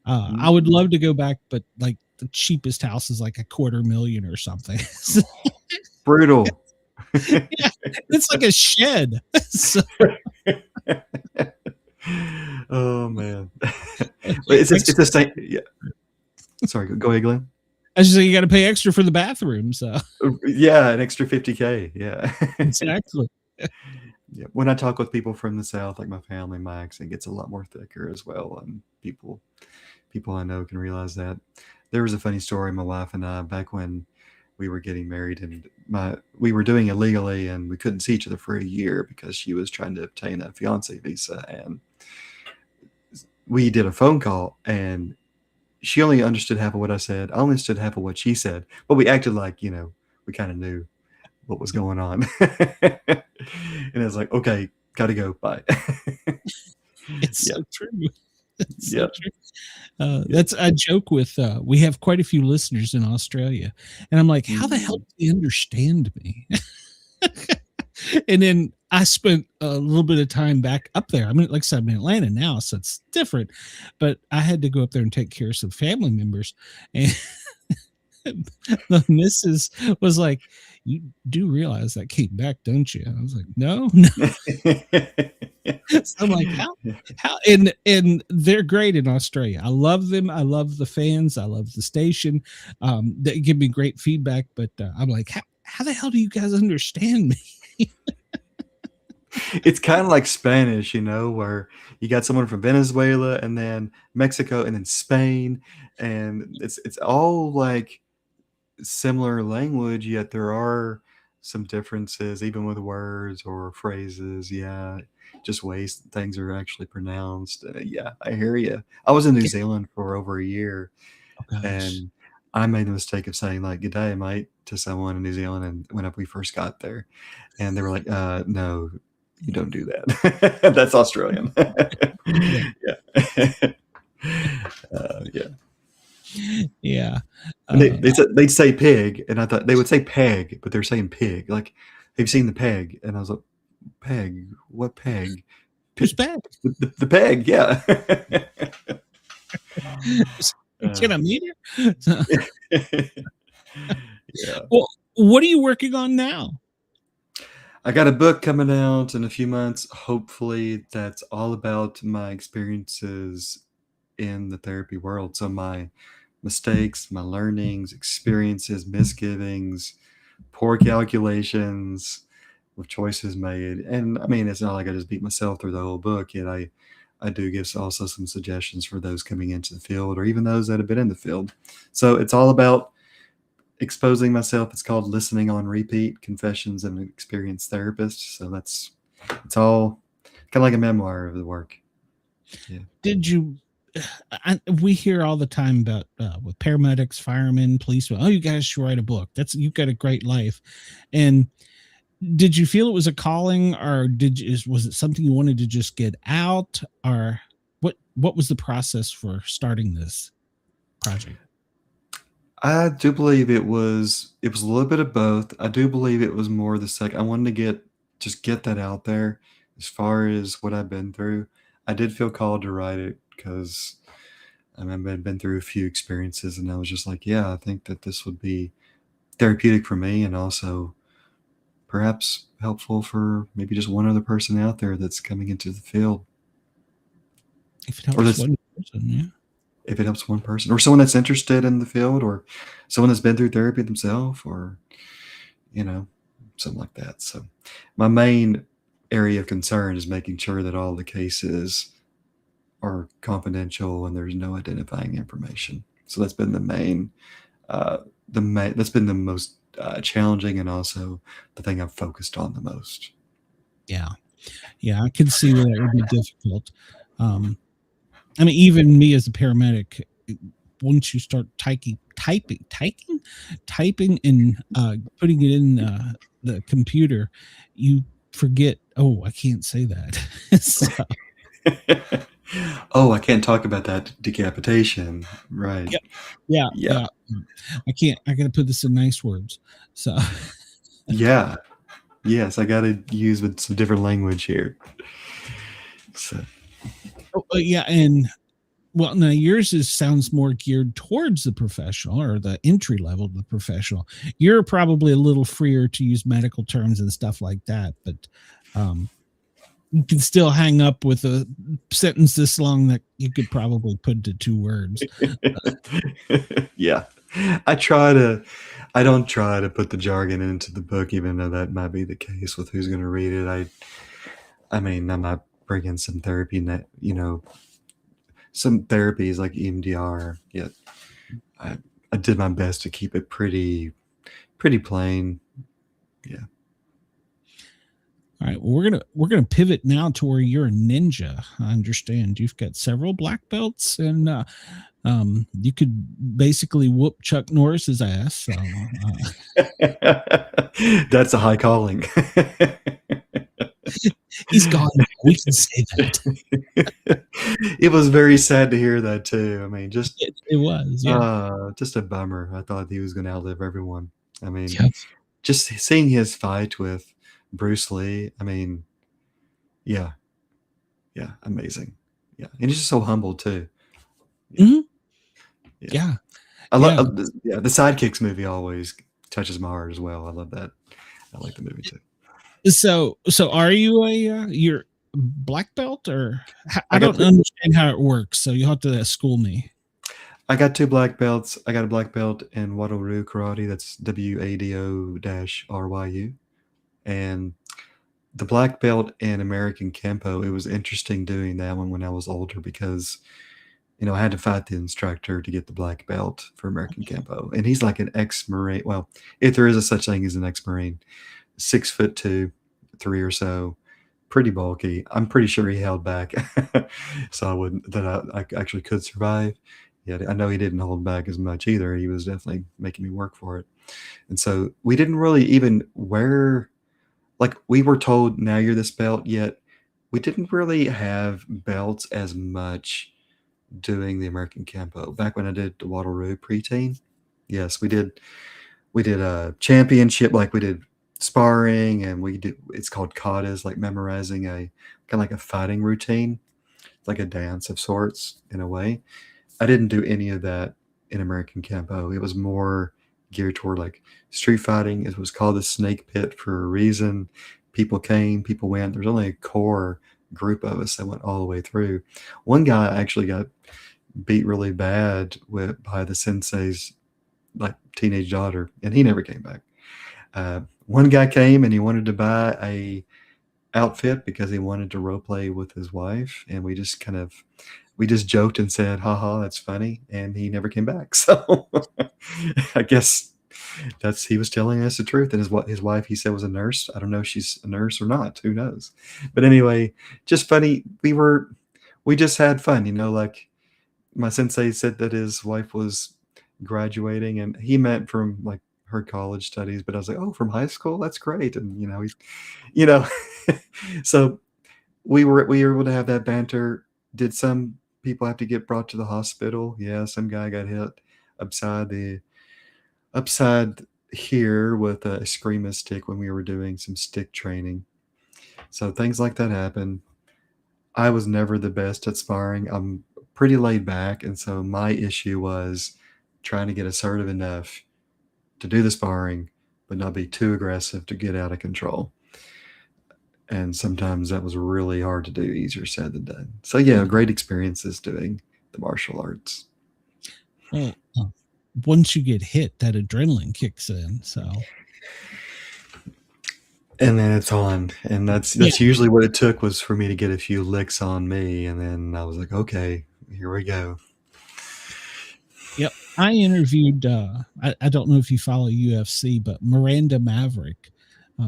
I would love to go back, but like the cheapest house is like $250,000 or something. Brutal. Yeah, it's like a shed. So. Oh man, it's the same. Yeah. Sorry, go ahead, Glenn. I just say you got to pay extra for the bathroom. So yeah, an extra $50,000. Yeah, exactly. Yeah. When I talk with people from the South, like my family, my accent gets a lot more thicker as well, and people I know can realize that. There was a funny story. My wife and I, back when we were getting married, and we were doing it legally, and we couldn't see each other for a year because she was trying to obtain a fiance visa, and we did a phone call, and she only understood half of what I said. I only understood half of what she said, but we acted like, we kind of knew what was going on. And I was like, okay, gotta go. Bye. It's so true. It's so true. That's I joke with, we have quite a few listeners in Australia, and I'm like, how the hell do they understand me? And then I spent a little bit of time back up there. I mean, like I said, I'm in Atlanta now, so it's different, but I had to go up there and take care of some family members. And the missus was like, you do realize that came back, don't you? I was like, no. So I'm like, how, and they're great in Australia. I love them. I love the fans. I love the station. They give me great feedback, but I'm like, how the hell do you guys understand me? It's kind of like Spanish, where you got someone from Venezuela and then Mexico and then Spain, and it's all like similar language, yet there are some differences even with words or phrases. Yeah, just ways things are actually pronounced. Yeah, I hear you. I was in New Zealand for over a year, and I made the mistake of saying like "good day, mate," to someone in New Zealand and when we first got there, and they were like, "No, you don't do that. That's Australian." Yeah. Yeah. Yeah. And they'd say pig, and I thought they would say peg, but they're saying pig. Like, have you seen the peg? And I was like, peg? What peg? Who's bad? The peg, yeah. Can I meet her? Yeah. Well, what are you working on now? I got a book coming out in a few months. Hopefully, that's all about my experiences in the therapy world. So my mistakes, my learnings, experiences, misgivings, poor calculations with choices made. And I mean, it's not like I just beat myself through the whole book, yet I do give also some suggestions for those coming into the field or even those that have been in the field. So it's all about exposing myself. It's called Listening on Repeat, Confessions of an Experienced Therapist. So it's all kind of like a memoir of the work. Yeah. Did you we hear all the time about with paramedics, firemen, policemen, oh, you guys should write a book. You've got a great life. And did you feel it was a calling, or was it something you wanted to just get out, or what was the process for starting this project? I do believe it was a little bit of both. I do believe it was more the second. I wanted to get that out there as far as what I've been through. I did feel called to write it because I've been through a few experiences, and I was just like, yeah, I think that this would be therapeutic for me, and also perhaps helpful for maybe just one other person out there that's coming into the field. If it helps one person, yeah. If it helps one person, or someone that's interested in the field, or someone that's been through therapy themselves, or, something like that. So my main area of concern is making sure that all the cases are confidential and there's no identifying information. So that's been that's been the most challenging, and also the thing I've focused on the most. Yeah. I can see where that would be difficult. I mean, even me as a paramedic, once you start typing and putting it in the computer, you forget, oh, I can't say that. So, oh, I can't talk about that decapitation. Right. Yeah. I got to put this in nice words. So, yeah. Yes, I got to use with some different language here. So. Yeah, and well, now yours sounds more geared towards the professional or the entry level of the professional. You're probably a little freer to use medical terms and stuff like that, but you can still hang up with a sentence this long that you could probably put into 2 words. Yeah, I don't try to put the jargon into the book, even though that might be the case with who's going to read it. I mean, I might bring in some therapy, some therapies like EMDR. Yet I did my best to keep it pretty plain. Yeah. All right. Well, we're gonna pivot now to where you're a ninja. I understand you've got several black belts, and you could basically whoop Chuck Norris's ass. So, that's a high calling. He's gone. We can say that. It was very sad to hear that too. I mean, it was, yeah. Just a bummer. I thought he was going to outlive everyone. I mean, Yep. Just seeing his fight with Bruce Lee. I mean, yeah, amazing. Yeah, and he's just so humble too. Mm-hmm. Yeah. I love the Sidekicks movie always touches my heart as well. I love that. I like the movie too. So are you you're black belt, or I don't understand how it works, so you'll have to school me. I got 2 black belts. I got a black belt in Wado-ryu karate. That's WADO-RYU. And the black belt in American Kempo, it was interesting doing that one when I was older because, I had to fight the instructor to get the black belt for American Kempo. And he's like an ex-Marine. Well, if there is a such thing as an ex-Marine, 6'2", 3 or so, pretty bulky. I'm pretty sure he held back, so I actually could survive. Yeah, I know he didn't hold back as much either. He was definitely making me work for it. And so we didn't really even wear, like, we were told, now you're this belt, yet we didn't really have belts as much doing the American Campo. Back when I did the Waterloo preteen, yes, we did a championship, like we did sparring, and it's called katas, like memorizing a kind of like a fighting routine, like a dance of sorts in a way. I didn't do any of that in American Campo. It was more geared toward like street fighting. It was called the Snake Pit for a reason. People came, people went. There's only a core group of us that went all the way through. One guy actually got beat really bad by the sensei's like teenage daughter, and he never came back. One guy came and he wanted to buy a outfit because he wanted to role play with his wife, and we just joked and said, haha, that's funny, and he never came back. So I guess he was telling us the truth. And his wife, he said, was a nurse. I don't know if she's a nurse or not, who knows. But anyway, just funny. We just had fun, like my sensei said that his wife was graduating, and he meant from like her college studies, but I was like, oh, from high school, that's great. And so we were able to have that banter. Did some people have to get brought to the hospital? Yeah, some guy got hit upside here with a Eskrima stick when we were doing some stick training. So things like that happen. I was never the best at sparring. I'm pretty laid back, and so my issue was trying to get assertive enough to do the sparring, but not be too aggressive to get out of control. And sometimes that was really hard to do, easier said than done. So yeah, great experiences doing the martial arts. Well, once you get hit, that adrenaline kicks in. So, and then it's on, and that's usually what it took, was for me to get a few licks on me, and then I was like, okay, here we go. Yep. I interviewed, I don't know if you follow UFC, but Miranda Maverick.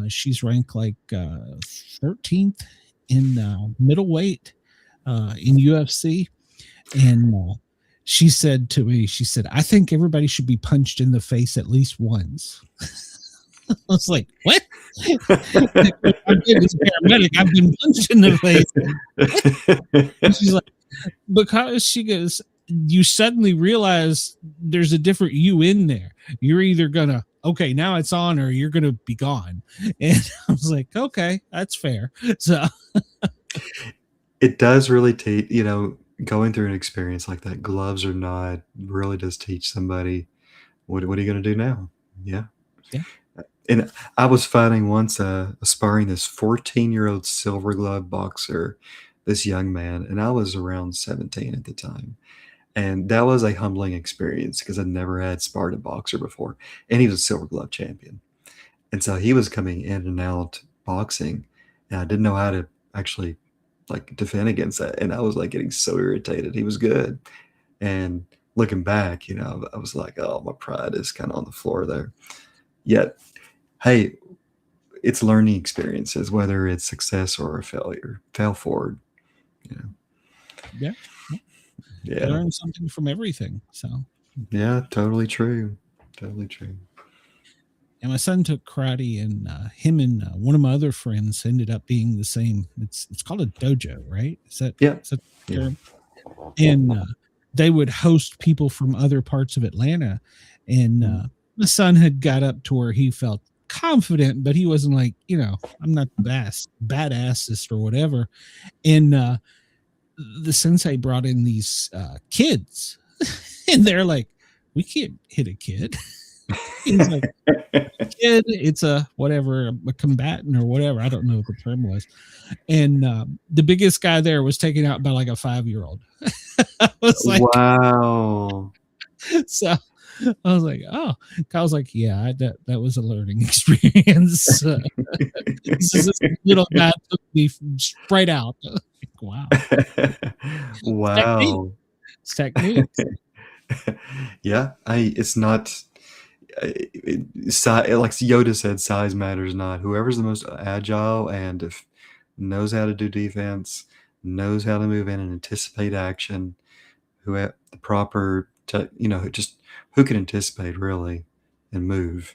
She's ranked like 13th in middleweight in UFC. And she said to me, I think everybody should be punched in the face at least once. I was like, what? I've been this paramedic. I've been punched in the face. And she's like, because she goes, you suddenly realize there's a different you in there. You're either gonna, okay, now it's on, or you're gonna be gone. And I was like, okay, that's fair. So it does really teach, going through an experience like that, gloves or not, really does teach somebody what are you gonna do now? Yeah. And I was fighting once, sparring this 14-year-old silver glove boxer, this young man, and I was around 17 at the time. And that was a humbling experience because I'd never had sparred a boxer before. And he was a silver glove champion. And so he was coming in and out boxing, and I didn't know how to actually like defend against that. And I was like getting so irritated. He was good. And looking back, I was like, oh, my pride is kind of on the floor there. Yet, hey, it's learning experiences, whether it's success or a failure. Fail forward. Yeah. Yeah. Learn something from everything. So yeah, totally true. Totally true. And my son took karate, and him and one of my other friends ended up being the same. It's called a dojo, right? Is that the term? And they would host people from other parts of Atlanta. And my son had got up to where he felt confident, but he wasn't like, I'm not the badassest or whatever. And the sensei brought in these kids, and they're like, we can't hit a kid. He's like, kid, it's a combatant or whatever. I don't know what the term was. And the biggest guy there was taken out by like a 5-year-old. I was like, wow. So I was like, oh, I was like, yeah, that was a learning experience. This little guy took me straight out. Wow. Wow. It's technique. Yeah. It's not, like Yoda said, size matters not. Whoever's the most agile and knows how to do defense, knows how to move in and anticipate action, who have the proper, just who can anticipate, really. and move,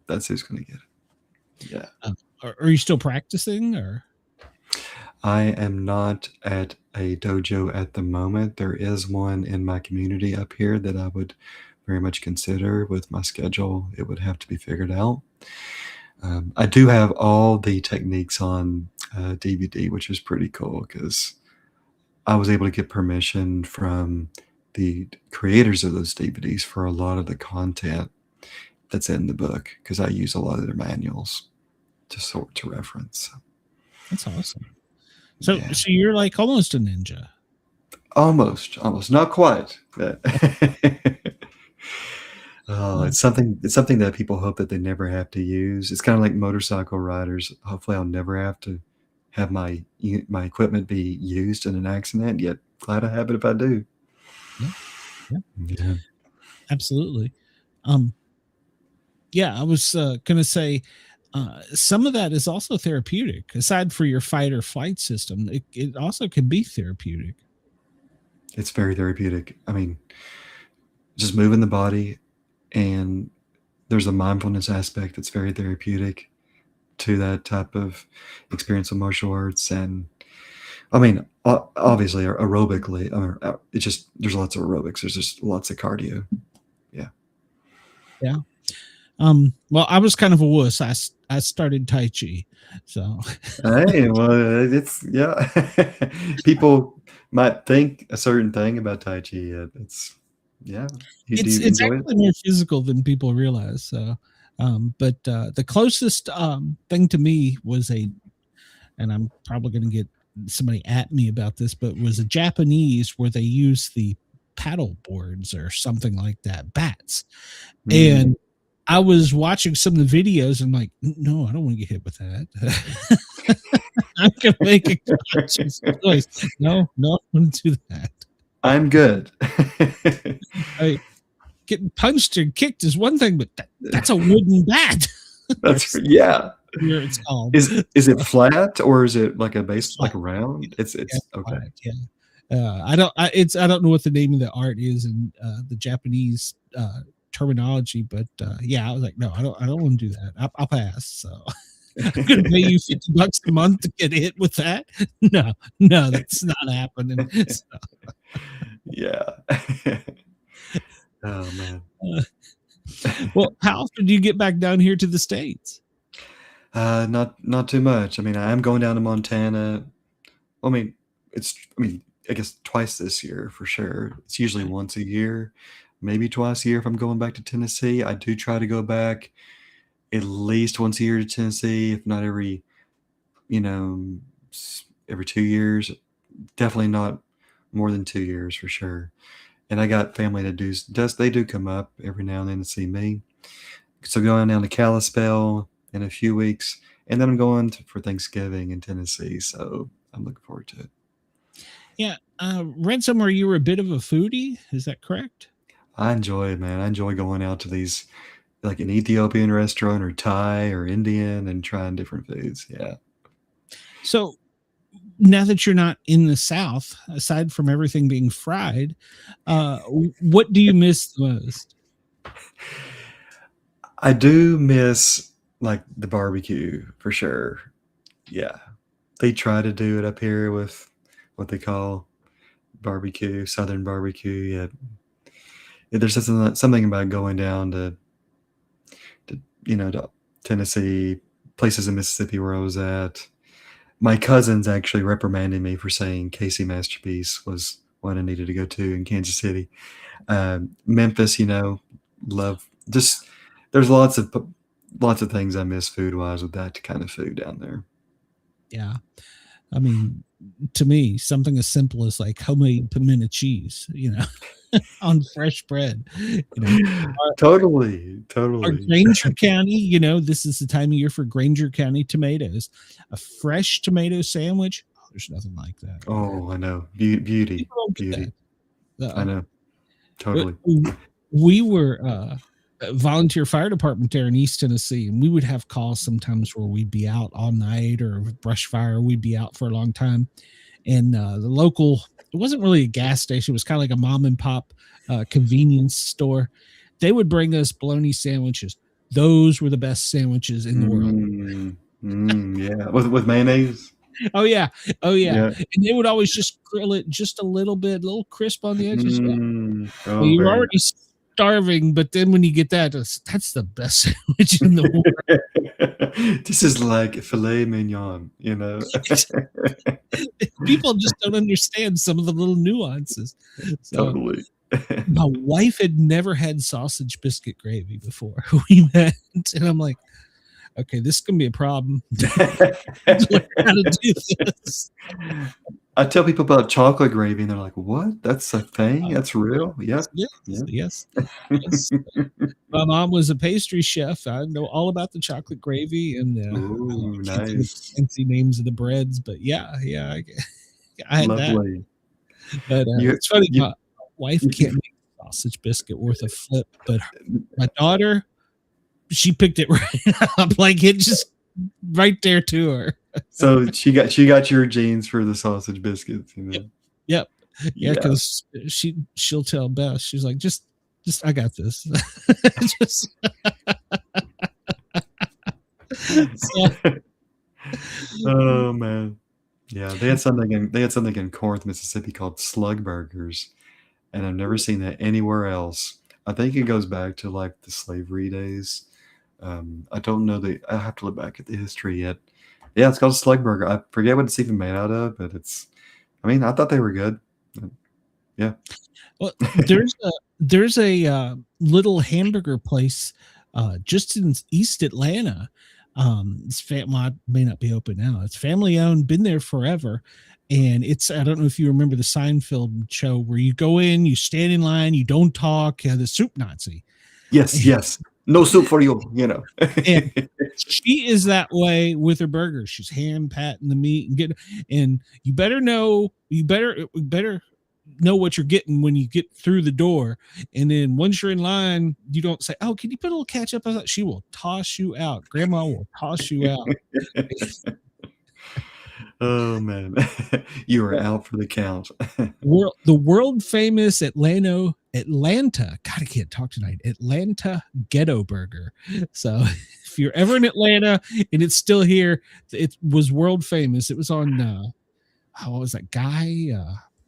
that's who's going to get it. Yeah. Are you still practicing, or? I am not at a dojo at the moment. There is one in my community up here that I would very much consider. With my schedule, it would have to be figured out. I do have all the techniques on DVD, which is pretty cool because I was able to get permission from the creators of those DVDs for a lot of the content that's in the book, because I use a lot of their manuals to reference. That's awesome. So, Yeah. so you're like almost a ninja. Almost, not quite. It's something that people hope that they never have to use. It's kind of like motorcycle riders. Hopefully I'll never have to have my equipment be used in an accident, yet glad I have it if I do. Yeah. Absolutely. Yeah, I was going to say some of that is also therapeutic. Aside for your fight or flight system, it also can be therapeutic. It's very therapeutic. I mean, just moving the body, and there's a mindfulness aspect that's very therapeutic to that type of experience of martial arts. And I mean, obviously aerobically, it's just, there's lots of aerobics. There's just lots of cardio. Yeah. Well, I was kind of a wuss. I started Tai Chi, so. Hey, well, it's, yeah. People might think a certain thing about Tai Chi. It's it's actually more physical than people realize. So, but the closest thing to me was and I'm probably going to get somebody at me about this, but was a Japanese where they use the paddle boards or something like that, bats. And I was watching some of the videos and I'm like, no, I don't want to get hit with that. I'm going to make a conscious choice. No, I don't want to do that. I'm good. Getting punched or kicked is one thing, but that's a wooden bat. That's yeah. Here it's called. Is it flat or is it like a base, like a round? It's okay. Flat, yeah. I don't know what the name of the art is in the Japanese terminology, but I was like, no, I don't want to do that. I'll pass. So I'm going to pay you $50 a month to get hit with that. No, that's not happening. So. Yeah. Oh man. Well, how often do you get back down here to the States? Not too much. I mean, I am going down to Montana. I guess twice this year for sure. It's usually once a year, maybe twice a year if I'm going back to Tennessee. I do try to go back at least once a year to Tennessee, if not every 2 years. Definitely not more than 2 years for sure. And I got family that they do come up every now and then to see me. So going down to Kalispell in a few weeks, and then I'm going for Thanksgiving in Tennessee. So I'm looking forward to it. Yeah. Read somewhere you were a bit of a foodie. Is that correct? I enjoy it, man. I enjoy going out to these, like an Ethiopian restaurant or Thai or Indian, and trying different foods. Yeah. So now that you're not in the South, aside from everything being fried, what do you miss the most? I do miss like the barbecue for sure. Yeah. They try to do it up here with what they call barbecue, Southern barbecue. Yeah. There's something about going down to Tennessee, places in Mississippi where I was at. My cousins actually reprimanded me for saying Casey Masterpiece was one I needed to go to in Kansas City. Memphis, love just, there's lots of things I miss food wise with that kind of food down there. Yeah. I mean, to me, something as simple as like homemade pimento cheese, on fresh bread, Totally. Or Granger County, this is the time of year for Granger County tomatoes. A fresh tomato sandwich. Oh, there's nothing like that. Oh, I know. Beauty. I know. Totally. We were a volunteer fire department there in East Tennessee, and we would have calls sometimes where we'd be out all night, or brush fire, we'd be out for a long time. And the local, it wasn't really a gas station, it was kind of like a mom and pop convenience store. they would bring us bologna sandwiches. Those were the best sandwiches in the world. Yeah, with mayonnaise. Oh yeah. Yeah. And they would always just grill it just a little bit, a little crisp on the edges. Yeah. Oh, Well, you're very already starving, but then when you get that, that's the best sandwich in the world. This is like filet mignon, you know. People just don't understand some of the little nuances. So, Totally. my wife had never had sausage biscuit gravy before we met, and I'm like, okay, this is gonna be a problem. How to do this? I tell people about chocolate gravy, and they're like, "What? That's a thing? That's real?" Yep. Yes. My mom was a pastry chef. I know all about the chocolate gravy and Ooh, I can't think of nice. the fancy names of the breads, but yeah, I had that. Lovely. But You- it's funny, you- my wife can't make a sausage biscuit worth a flip, but my daughter, she picked it right up, like it just right there to her. So she got your genes for the sausage biscuits, you know. Yep. Yeah, because she'll tell Beth, she's like, just I got this. Just so, Oh man. Yeah, they had something in Corinth, Mississippi called slug burgers, and I've never seen that anywhere else. I think it goes back to like the slavery days. I don't know I have to look back at the history yet. Yeah, it's called a slug burger. I forget what it's even made out of, but I thought they were good. Yeah. well, there's a little hamburger place just in East Atlanta. It may not be open now. It's family owned, been there forever. And I don't know if you remember the Seinfeld show where you go in, you stand in line, you don't talk, the soup Nazi. Yes. No soup for you, you know. And she is that way with her burgers. She's hand patting the meat and you better know what you're getting when you get through the door. And then once you're in line, you don't say, "Oh, can you put a little ketchup?" She will toss you out. Grandma will toss you out. Oh man, you are out for the count. The world famous Atlanta. God, I can't talk tonight. Atlanta Ghetto Burger. So if you're ever in Atlanta and it's still here, it was world famous. It was on what was that guy?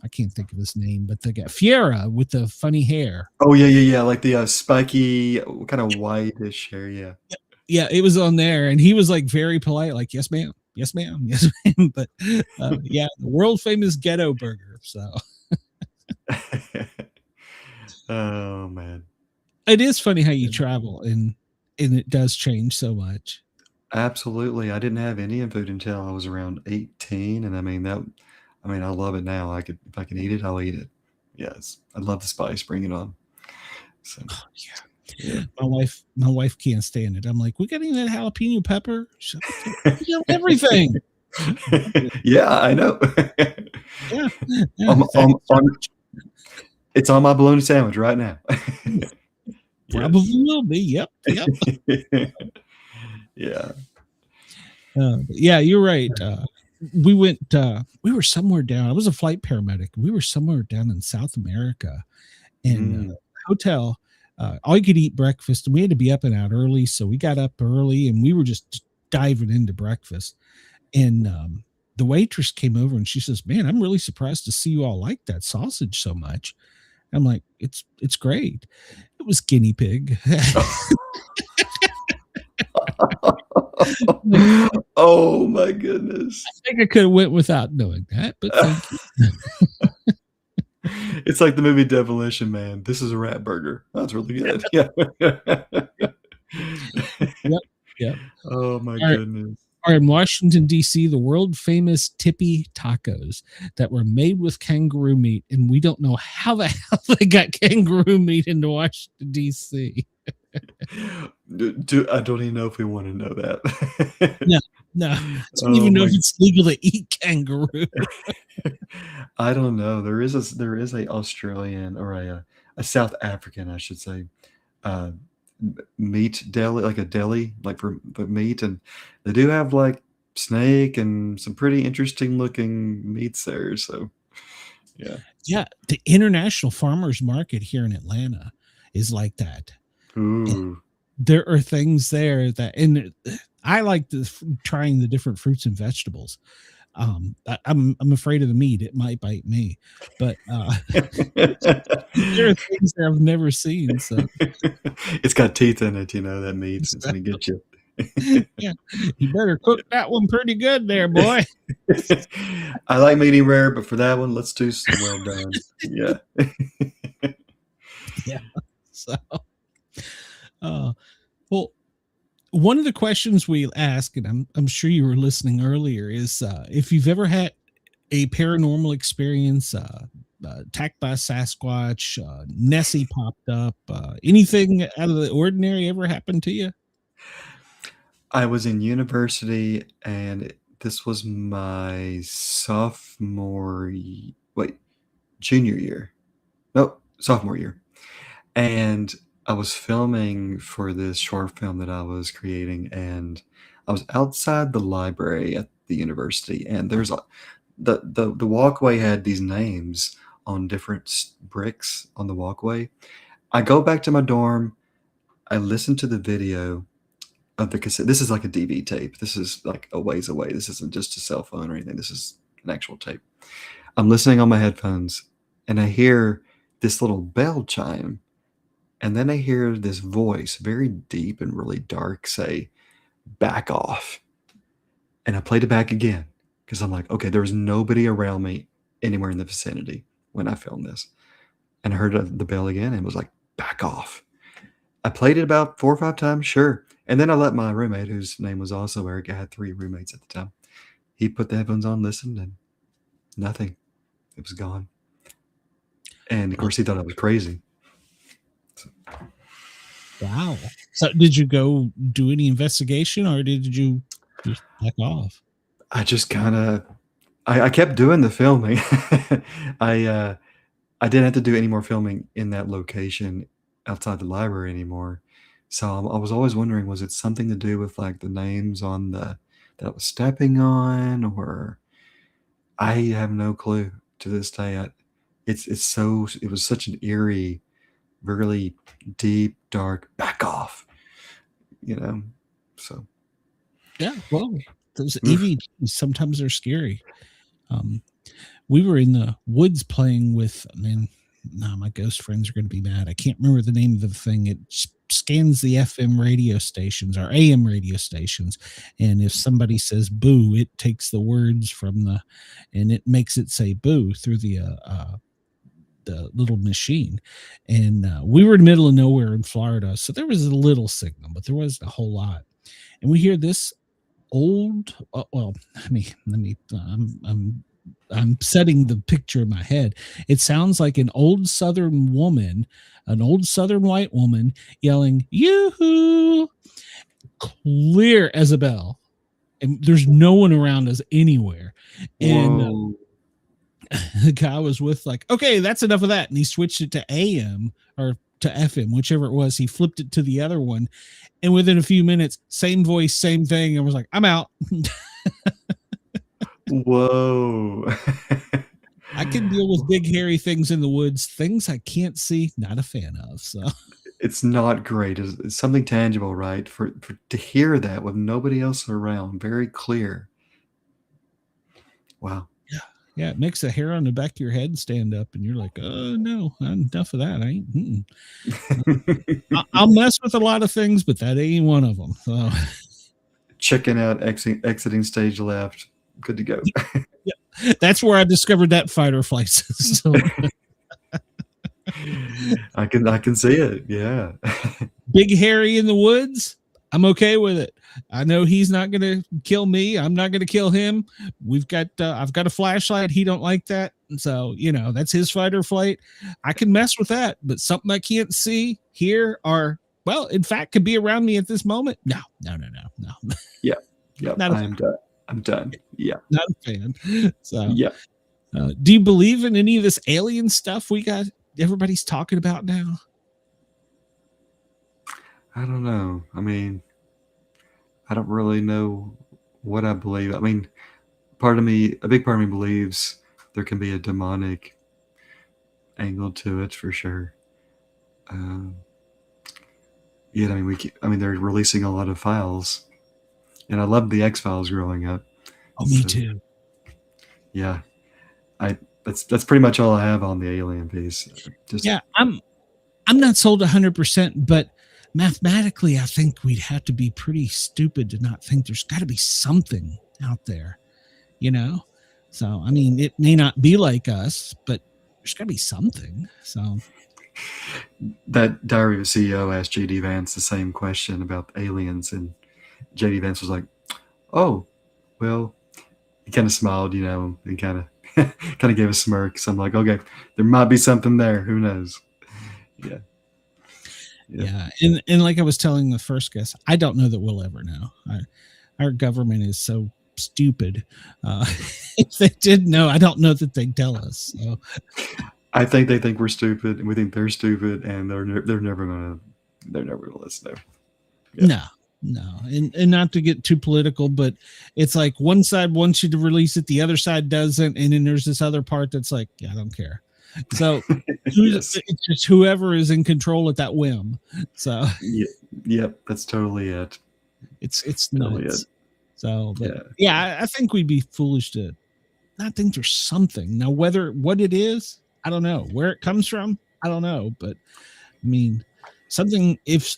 I can't think of his name, but the guy Fiera with the funny hair. Oh yeah, like the spiky kind of whitish hair. Yeah, it was on there, and he was like very polite, like yes ma'am, yes ma'am, yes ma'am. But yeah, the world famous Ghetto Burger. So oh man, it is funny how you travel and it does change so much. absolutely. I didn't have Indian food until I was around 18, and I love it now. If I can eat it, I'll eat it. Yes, I love the spice. Bring it on. So, yeah. My wife can't stand it. I'm like, we got any of that jalapeno pepper? We got everything. Yeah, I know. Yeah. It's on my bologna sandwich right now. Probably will be. Yep. Yeah. Yeah, you're right. We were somewhere down. I was a flight paramedic. We were somewhere down in South America, and hotel. All you could eat breakfast, and we had to be up and out early. So we got up early, and we were just diving into breakfast. And the waitress came over, and she says, "Man, I'm really surprised to see you all like that sausage so much." I'm like, "It's great." It was guinea pig. Oh my goodness. I think I could have went without knowing that, but thank you. It's like the movie Demolition Man. This is a rat burger. That's really good. Yeah. Yep. Oh my goodness. Are in Washington, D.C., the world famous Tippy tacos that were made with kangaroo meat. And we don't know how the hell they got kangaroo meat into Washington, D.C. I don't even know if we want to know that. No. I don't even know if it's legal to eat kangaroo. I don't know. There is a Australian or a South African, I should say, meat deli, like a deli, like for meat, and they do have like snake and some pretty interesting looking meats there. So yeah, the International Farmers Market here in Atlanta is like that. Ooh. There are things there that, and I like trying the different fruits and vegetables. I'm afraid of the meat; it might bite me. But there are things that I've never seen. So it's got teeth in it, that meat. It's gonna get you. yeah, you better cook that one pretty good, there, boy. I like medium rare, but for that one, let's do some well done. Yeah. Yeah. So, well, one of the questions we ask, and I'm sure you were listening earlier, is if you've ever had a paranormal experience, attacked by a Sasquatch, Nessie popped up, anything out of the ordinary ever happened to you? I was in university, and this was my junior year. Nope, sophomore year. And I was filming for this short film that I was creating, and I was outside the library at the university, and there's the walkway had these names on different bricks on the walkway. I go back to my dorm. I listen to the video of the cassette. This is like a DV tape. This is like a ways away. This isn't just a cell phone or anything. This is an actual tape. I'm listening on my headphones, and I hear this little bell chime. And then I hear this voice, very deep and really dark, say, "Back off." And I played it back again because I'm like, okay, there was nobody around me anywhere in the vicinity when I filmed this. And I heard the bell again and it was like, "Back off." I played it about 4 or 5 times, sure. And then I let my roommate, whose name was also Eric, I had 3 roommates at the time. He put the headphones on, listened, and nothing. It was gone. And of course, he thought I was crazy. Wow. So did you go do any investigation, or did you just back off? I just kind of, I kept doing the filming. I didn't have to do any more filming in that location outside the library anymore. So I was always wondering, was it something to do with like the names on that I was stepping on, or I have no clue to this day. It was such an eerie, really deep, dark, "back off," so. Yeah. Well, those EVPs, sometimes they're scary. We were in the woods playing with, my ghost friends are going to be mad. I can't remember the name of the thing. It scans the FM radio stations or AM radio stations. And if somebody says boo, it takes the words and it makes it say boo through the little machine. And we were in the middle of nowhere in Florida. So there was a little signal, but there wasn't a whole lot. And we hear this old, I'm setting the picture in my head. It sounds like an old Southern white woman yelling, "Yoo-hoo!" clear as a bell. And there's no one around us anywhere. And the guy was with like, "Okay, that's enough of that." And he switched it to AM or to FM, whichever it was. He flipped it to the other one. And within a few minutes, same voice, same thing. And was like, "I'm out." Whoa. I can deal with big, hairy things in the woods. Things I can't see, not a fan of. So it's not great. It's something tangible, right? For to hear that with nobody else around, very clear. Wow. Yeah, it makes the hair on the back of your head stand up, and you're like, "Oh no, enough of that." I'll mess with a lot of things, but that ain't one of them. So. Checking out, exiting stage left. Good to go. Yeah, that's where I discovered that fight or flight system. I can see it. Yeah. Big hairy in the woods, I'm okay with it. I know he's not going to kill me. I'm not going to kill him. I've got a flashlight. He don't like that. And so, that's his fight or flight. I can mess with that, but something I can't see, hear, or, well, in fact, could be around me at this moment. No. Yeah. I'm done. Yeah. Not a fan. So, yeah. Do you believe in any of this alien stuff everybody's talking about now? I don't know. I don't really know what I believe. A big part of me believes there can be a demonic angle to it for sure. Yeah, I mean, they're releasing a lot of files, and I loved the X-Files growing up. Oh, me So, too. yeah, that's pretty much all I have on the alien piece. Just Yeah, I'm not sold 100%, but mathematically, I think we'd have to be pretty stupid to not think there's got to be something out there, you know? So, I mean, it may not be like us, but there's got to be something. So, that Diary of a CEO asked J.D. Vance the same question about aliens, and J.D. Vance was like, "Oh, well," he kind of smiled, and kind of gave a smirk. So I'm like, okay, there might be something there. Who knows? yeah. And like I was telling the first guest, I don't know that we'll ever know. Our government is so stupid. If they did know, I don't know that they'd tell us. So. I think they think we're stupid, and we think they're stupid, and they're never gonna listen. Yeah. No, and not to get too political, but it's like one side wants you to release it, the other side doesn't, and then there's this other part that's like, yeah, I don't care. So Yes. it's just whoever is in control at that whim. So Yep, that's totally it. it's Totally nuts. it. So yeah, I think we'd be foolish to not think there's something. Now, what it is, I don't know. Where it comes from, I don't know. But I mean, something, if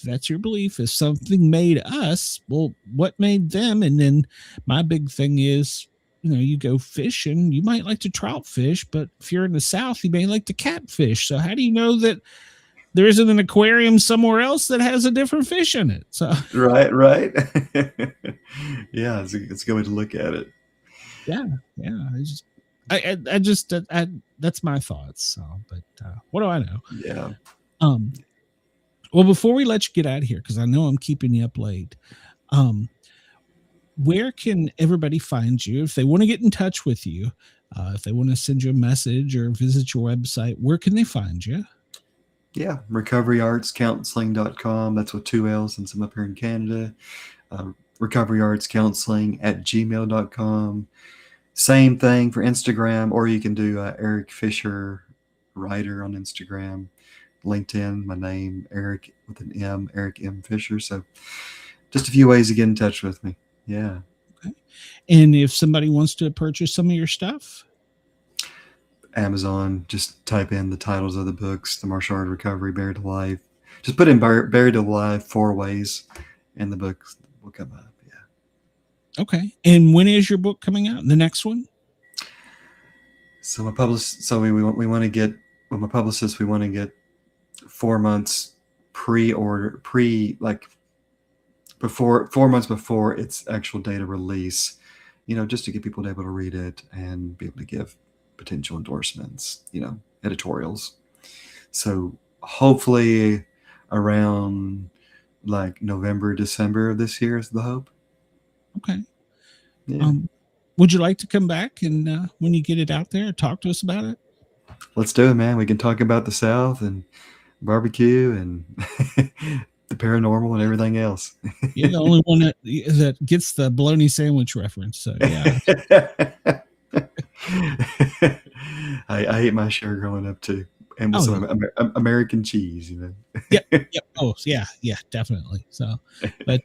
that's your belief, if something made us, well, what made them? And then my big thing is, you go fishing, you might like to trout fish, but if you're in the South, you may like to catfish. So how do you know that there isn't an aquarium somewhere else that has a different fish in it? So right. Yeah, it's a good way to look at it. yeah. I just that's my thoughts. So, but what do I know? Yeah. Well, before we let you get out of here, because I know I'm keeping you up late, where can everybody find you if they want to get in touch with you? If they want to send you a message or visit your website, where can they find you? Yeah, recoveryartscounseling.com. That's with 2 L's since I'm up here in Canada. recoveryartscounseling@gmail.com. Same thing for Instagram, or you can do Eric Fisher Writer on Instagram. LinkedIn, my name, Eric with an M, Eric M. Fisher. So just a few ways to get in touch with me. Yeah. Okay. And if somebody wants to purchase some of your stuff? Amazon, just type in the titles of the books, The Martial Art of Recovery, Buried Alive. Just put in Buried Alive 4 ways, and the book will come up. Yeah. Okay. And when is your book coming out? The next one? So my publicist, we want to get, with my publicist, we want to get 4 months before 4 months before its actual date of release, just to get people able to read it and be able to give potential endorsements, editorials. So hopefully around like November, December of this year is the hope. Okay. Yeah. Would you like to come back and when you get it out there, talk to us about it? Let's do it, man. We can talk about the South and barbecue and the paranormal and everything else. You're the only one that gets the bologna sandwich reference. So yeah. I ate my share growing up too, and with some American cheese, Yep. Oh yeah, definitely. So, but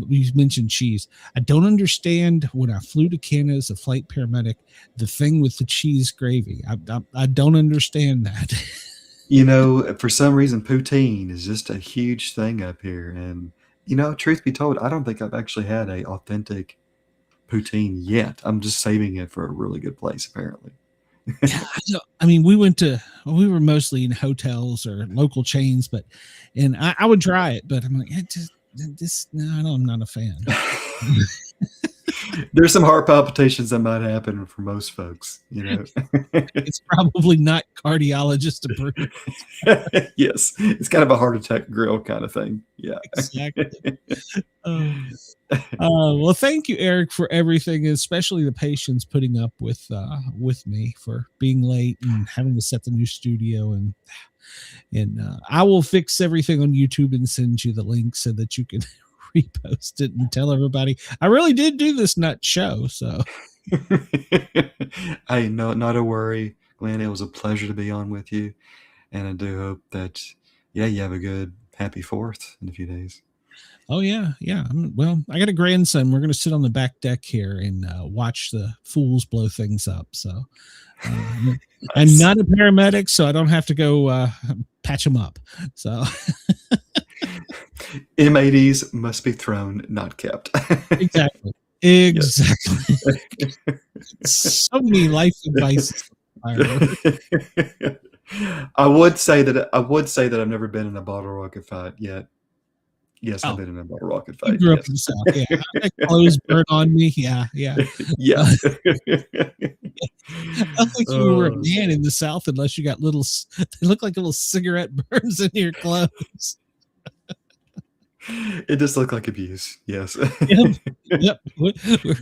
you mentioned cheese. I don't understand when I flew to Canada as a flight paramedic, the thing with the cheese gravy. I don't understand that. For some reason, poutine is just a huge thing up here, and truth be told, I don't think I've actually had a authentic poutine yet. I'm just saving it for a really good place, apparently. Yeah, I mean, we were mostly in hotels or local chains, and I would try it, but I'm like, I'm not a fan. There's some heart palpitations that might happen for most folks, It's probably not cardiologist approved. Yes, it's kind of a heart attack grill kind of thing. Yeah, exactly. Well, thank you, Eric, for everything, especially the patience putting up with me for being late and having to set the new studio, and I will fix everything on YouTube and send you the link so that you can repost it and tell everybody I really did do this nut show. So I know, not a worry, Glenn. It was a pleasure to be on with you, and I do hope that Yeah, you have a good happy 4th in a few days. Oh yeah. Well, I got a grandson. We're going to sit on the back deck here and watch the fools blow things up. So I'm not a paramedic, so I don't have to go patch them up. So M80s must be thrown, not kept. exactly. So many life advice. I would say that I've never been in a bottle rocket fight yet. Yes, I've been in a bottle rocket fight. You grew up in the South, yeah. I clothes burn on me, yeah. Yeah. I don't think you were a man in the South unless you got they look like little cigarette burns in your clothes. It just looked like abuse. Yes. Yep. We're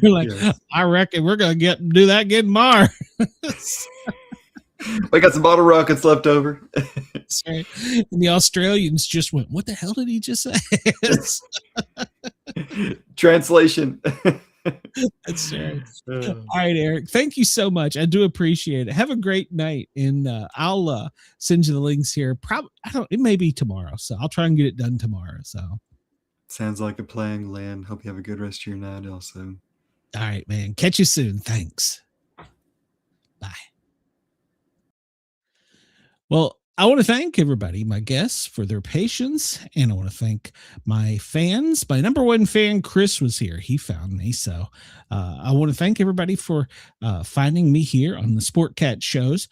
like, yes. I reckon we're gonna do that again tomorrow. We got some bottle rockets left over. Sorry. And the Australians just went, what the hell did he just say? Translation. That's right. All right, Eric. Thank you so much. I do appreciate it. Have a great night. And I'll send you the links here. It may be tomorrow. So I'll try and get it done tomorrow. So sounds like a plan, Lynn. Hope you have a good rest of your night also. All right, man. Catch you soon. Thanks. Bye. Well, I want to thank everybody, my guests, for their patience. And I want to thank my fans. My number one fan, Chris, was here. He found me. So I want to thank everybody for finding me here on the Sportcat shows.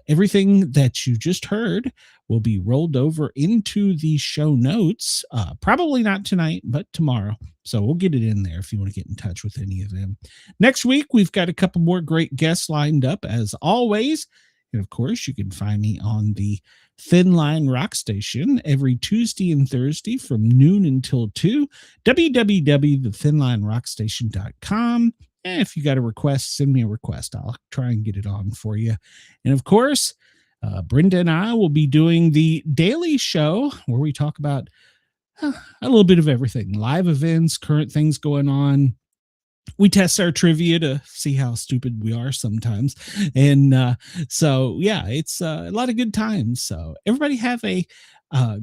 Everything that you just heard will be rolled over into the show notes. Probably not tonight, but tomorrow. So we'll get it in there if you want to get in touch with any of them. Next week, we've got a couple more great guests lined up, as always. And of course, you can find me on the Thin Line Rock Station every Tuesday and Thursday from noon until 2, www.thethinlinerockstation.com. And if you got a request, send me a request. I'll try and get it on for you. And of course, Brenda and I will be doing the daily show where we talk about a little bit of everything, live events, current things going on. We test our trivia to see how stupid we are sometimes. And so, yeah, it's a lot of good times. So everybody have a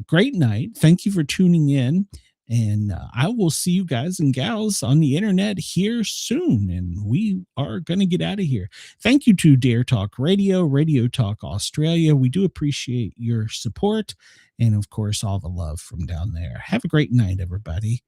great night. Thank you for tuning in. And I will see you guys and gals on the internet here soon. And we are going to get out of here. Thank you to Dare Talk Radio, Radio Talk Australia. We do appreciate your support. And, of course, all the love from down there. Have a great night, everybody.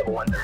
Wonder,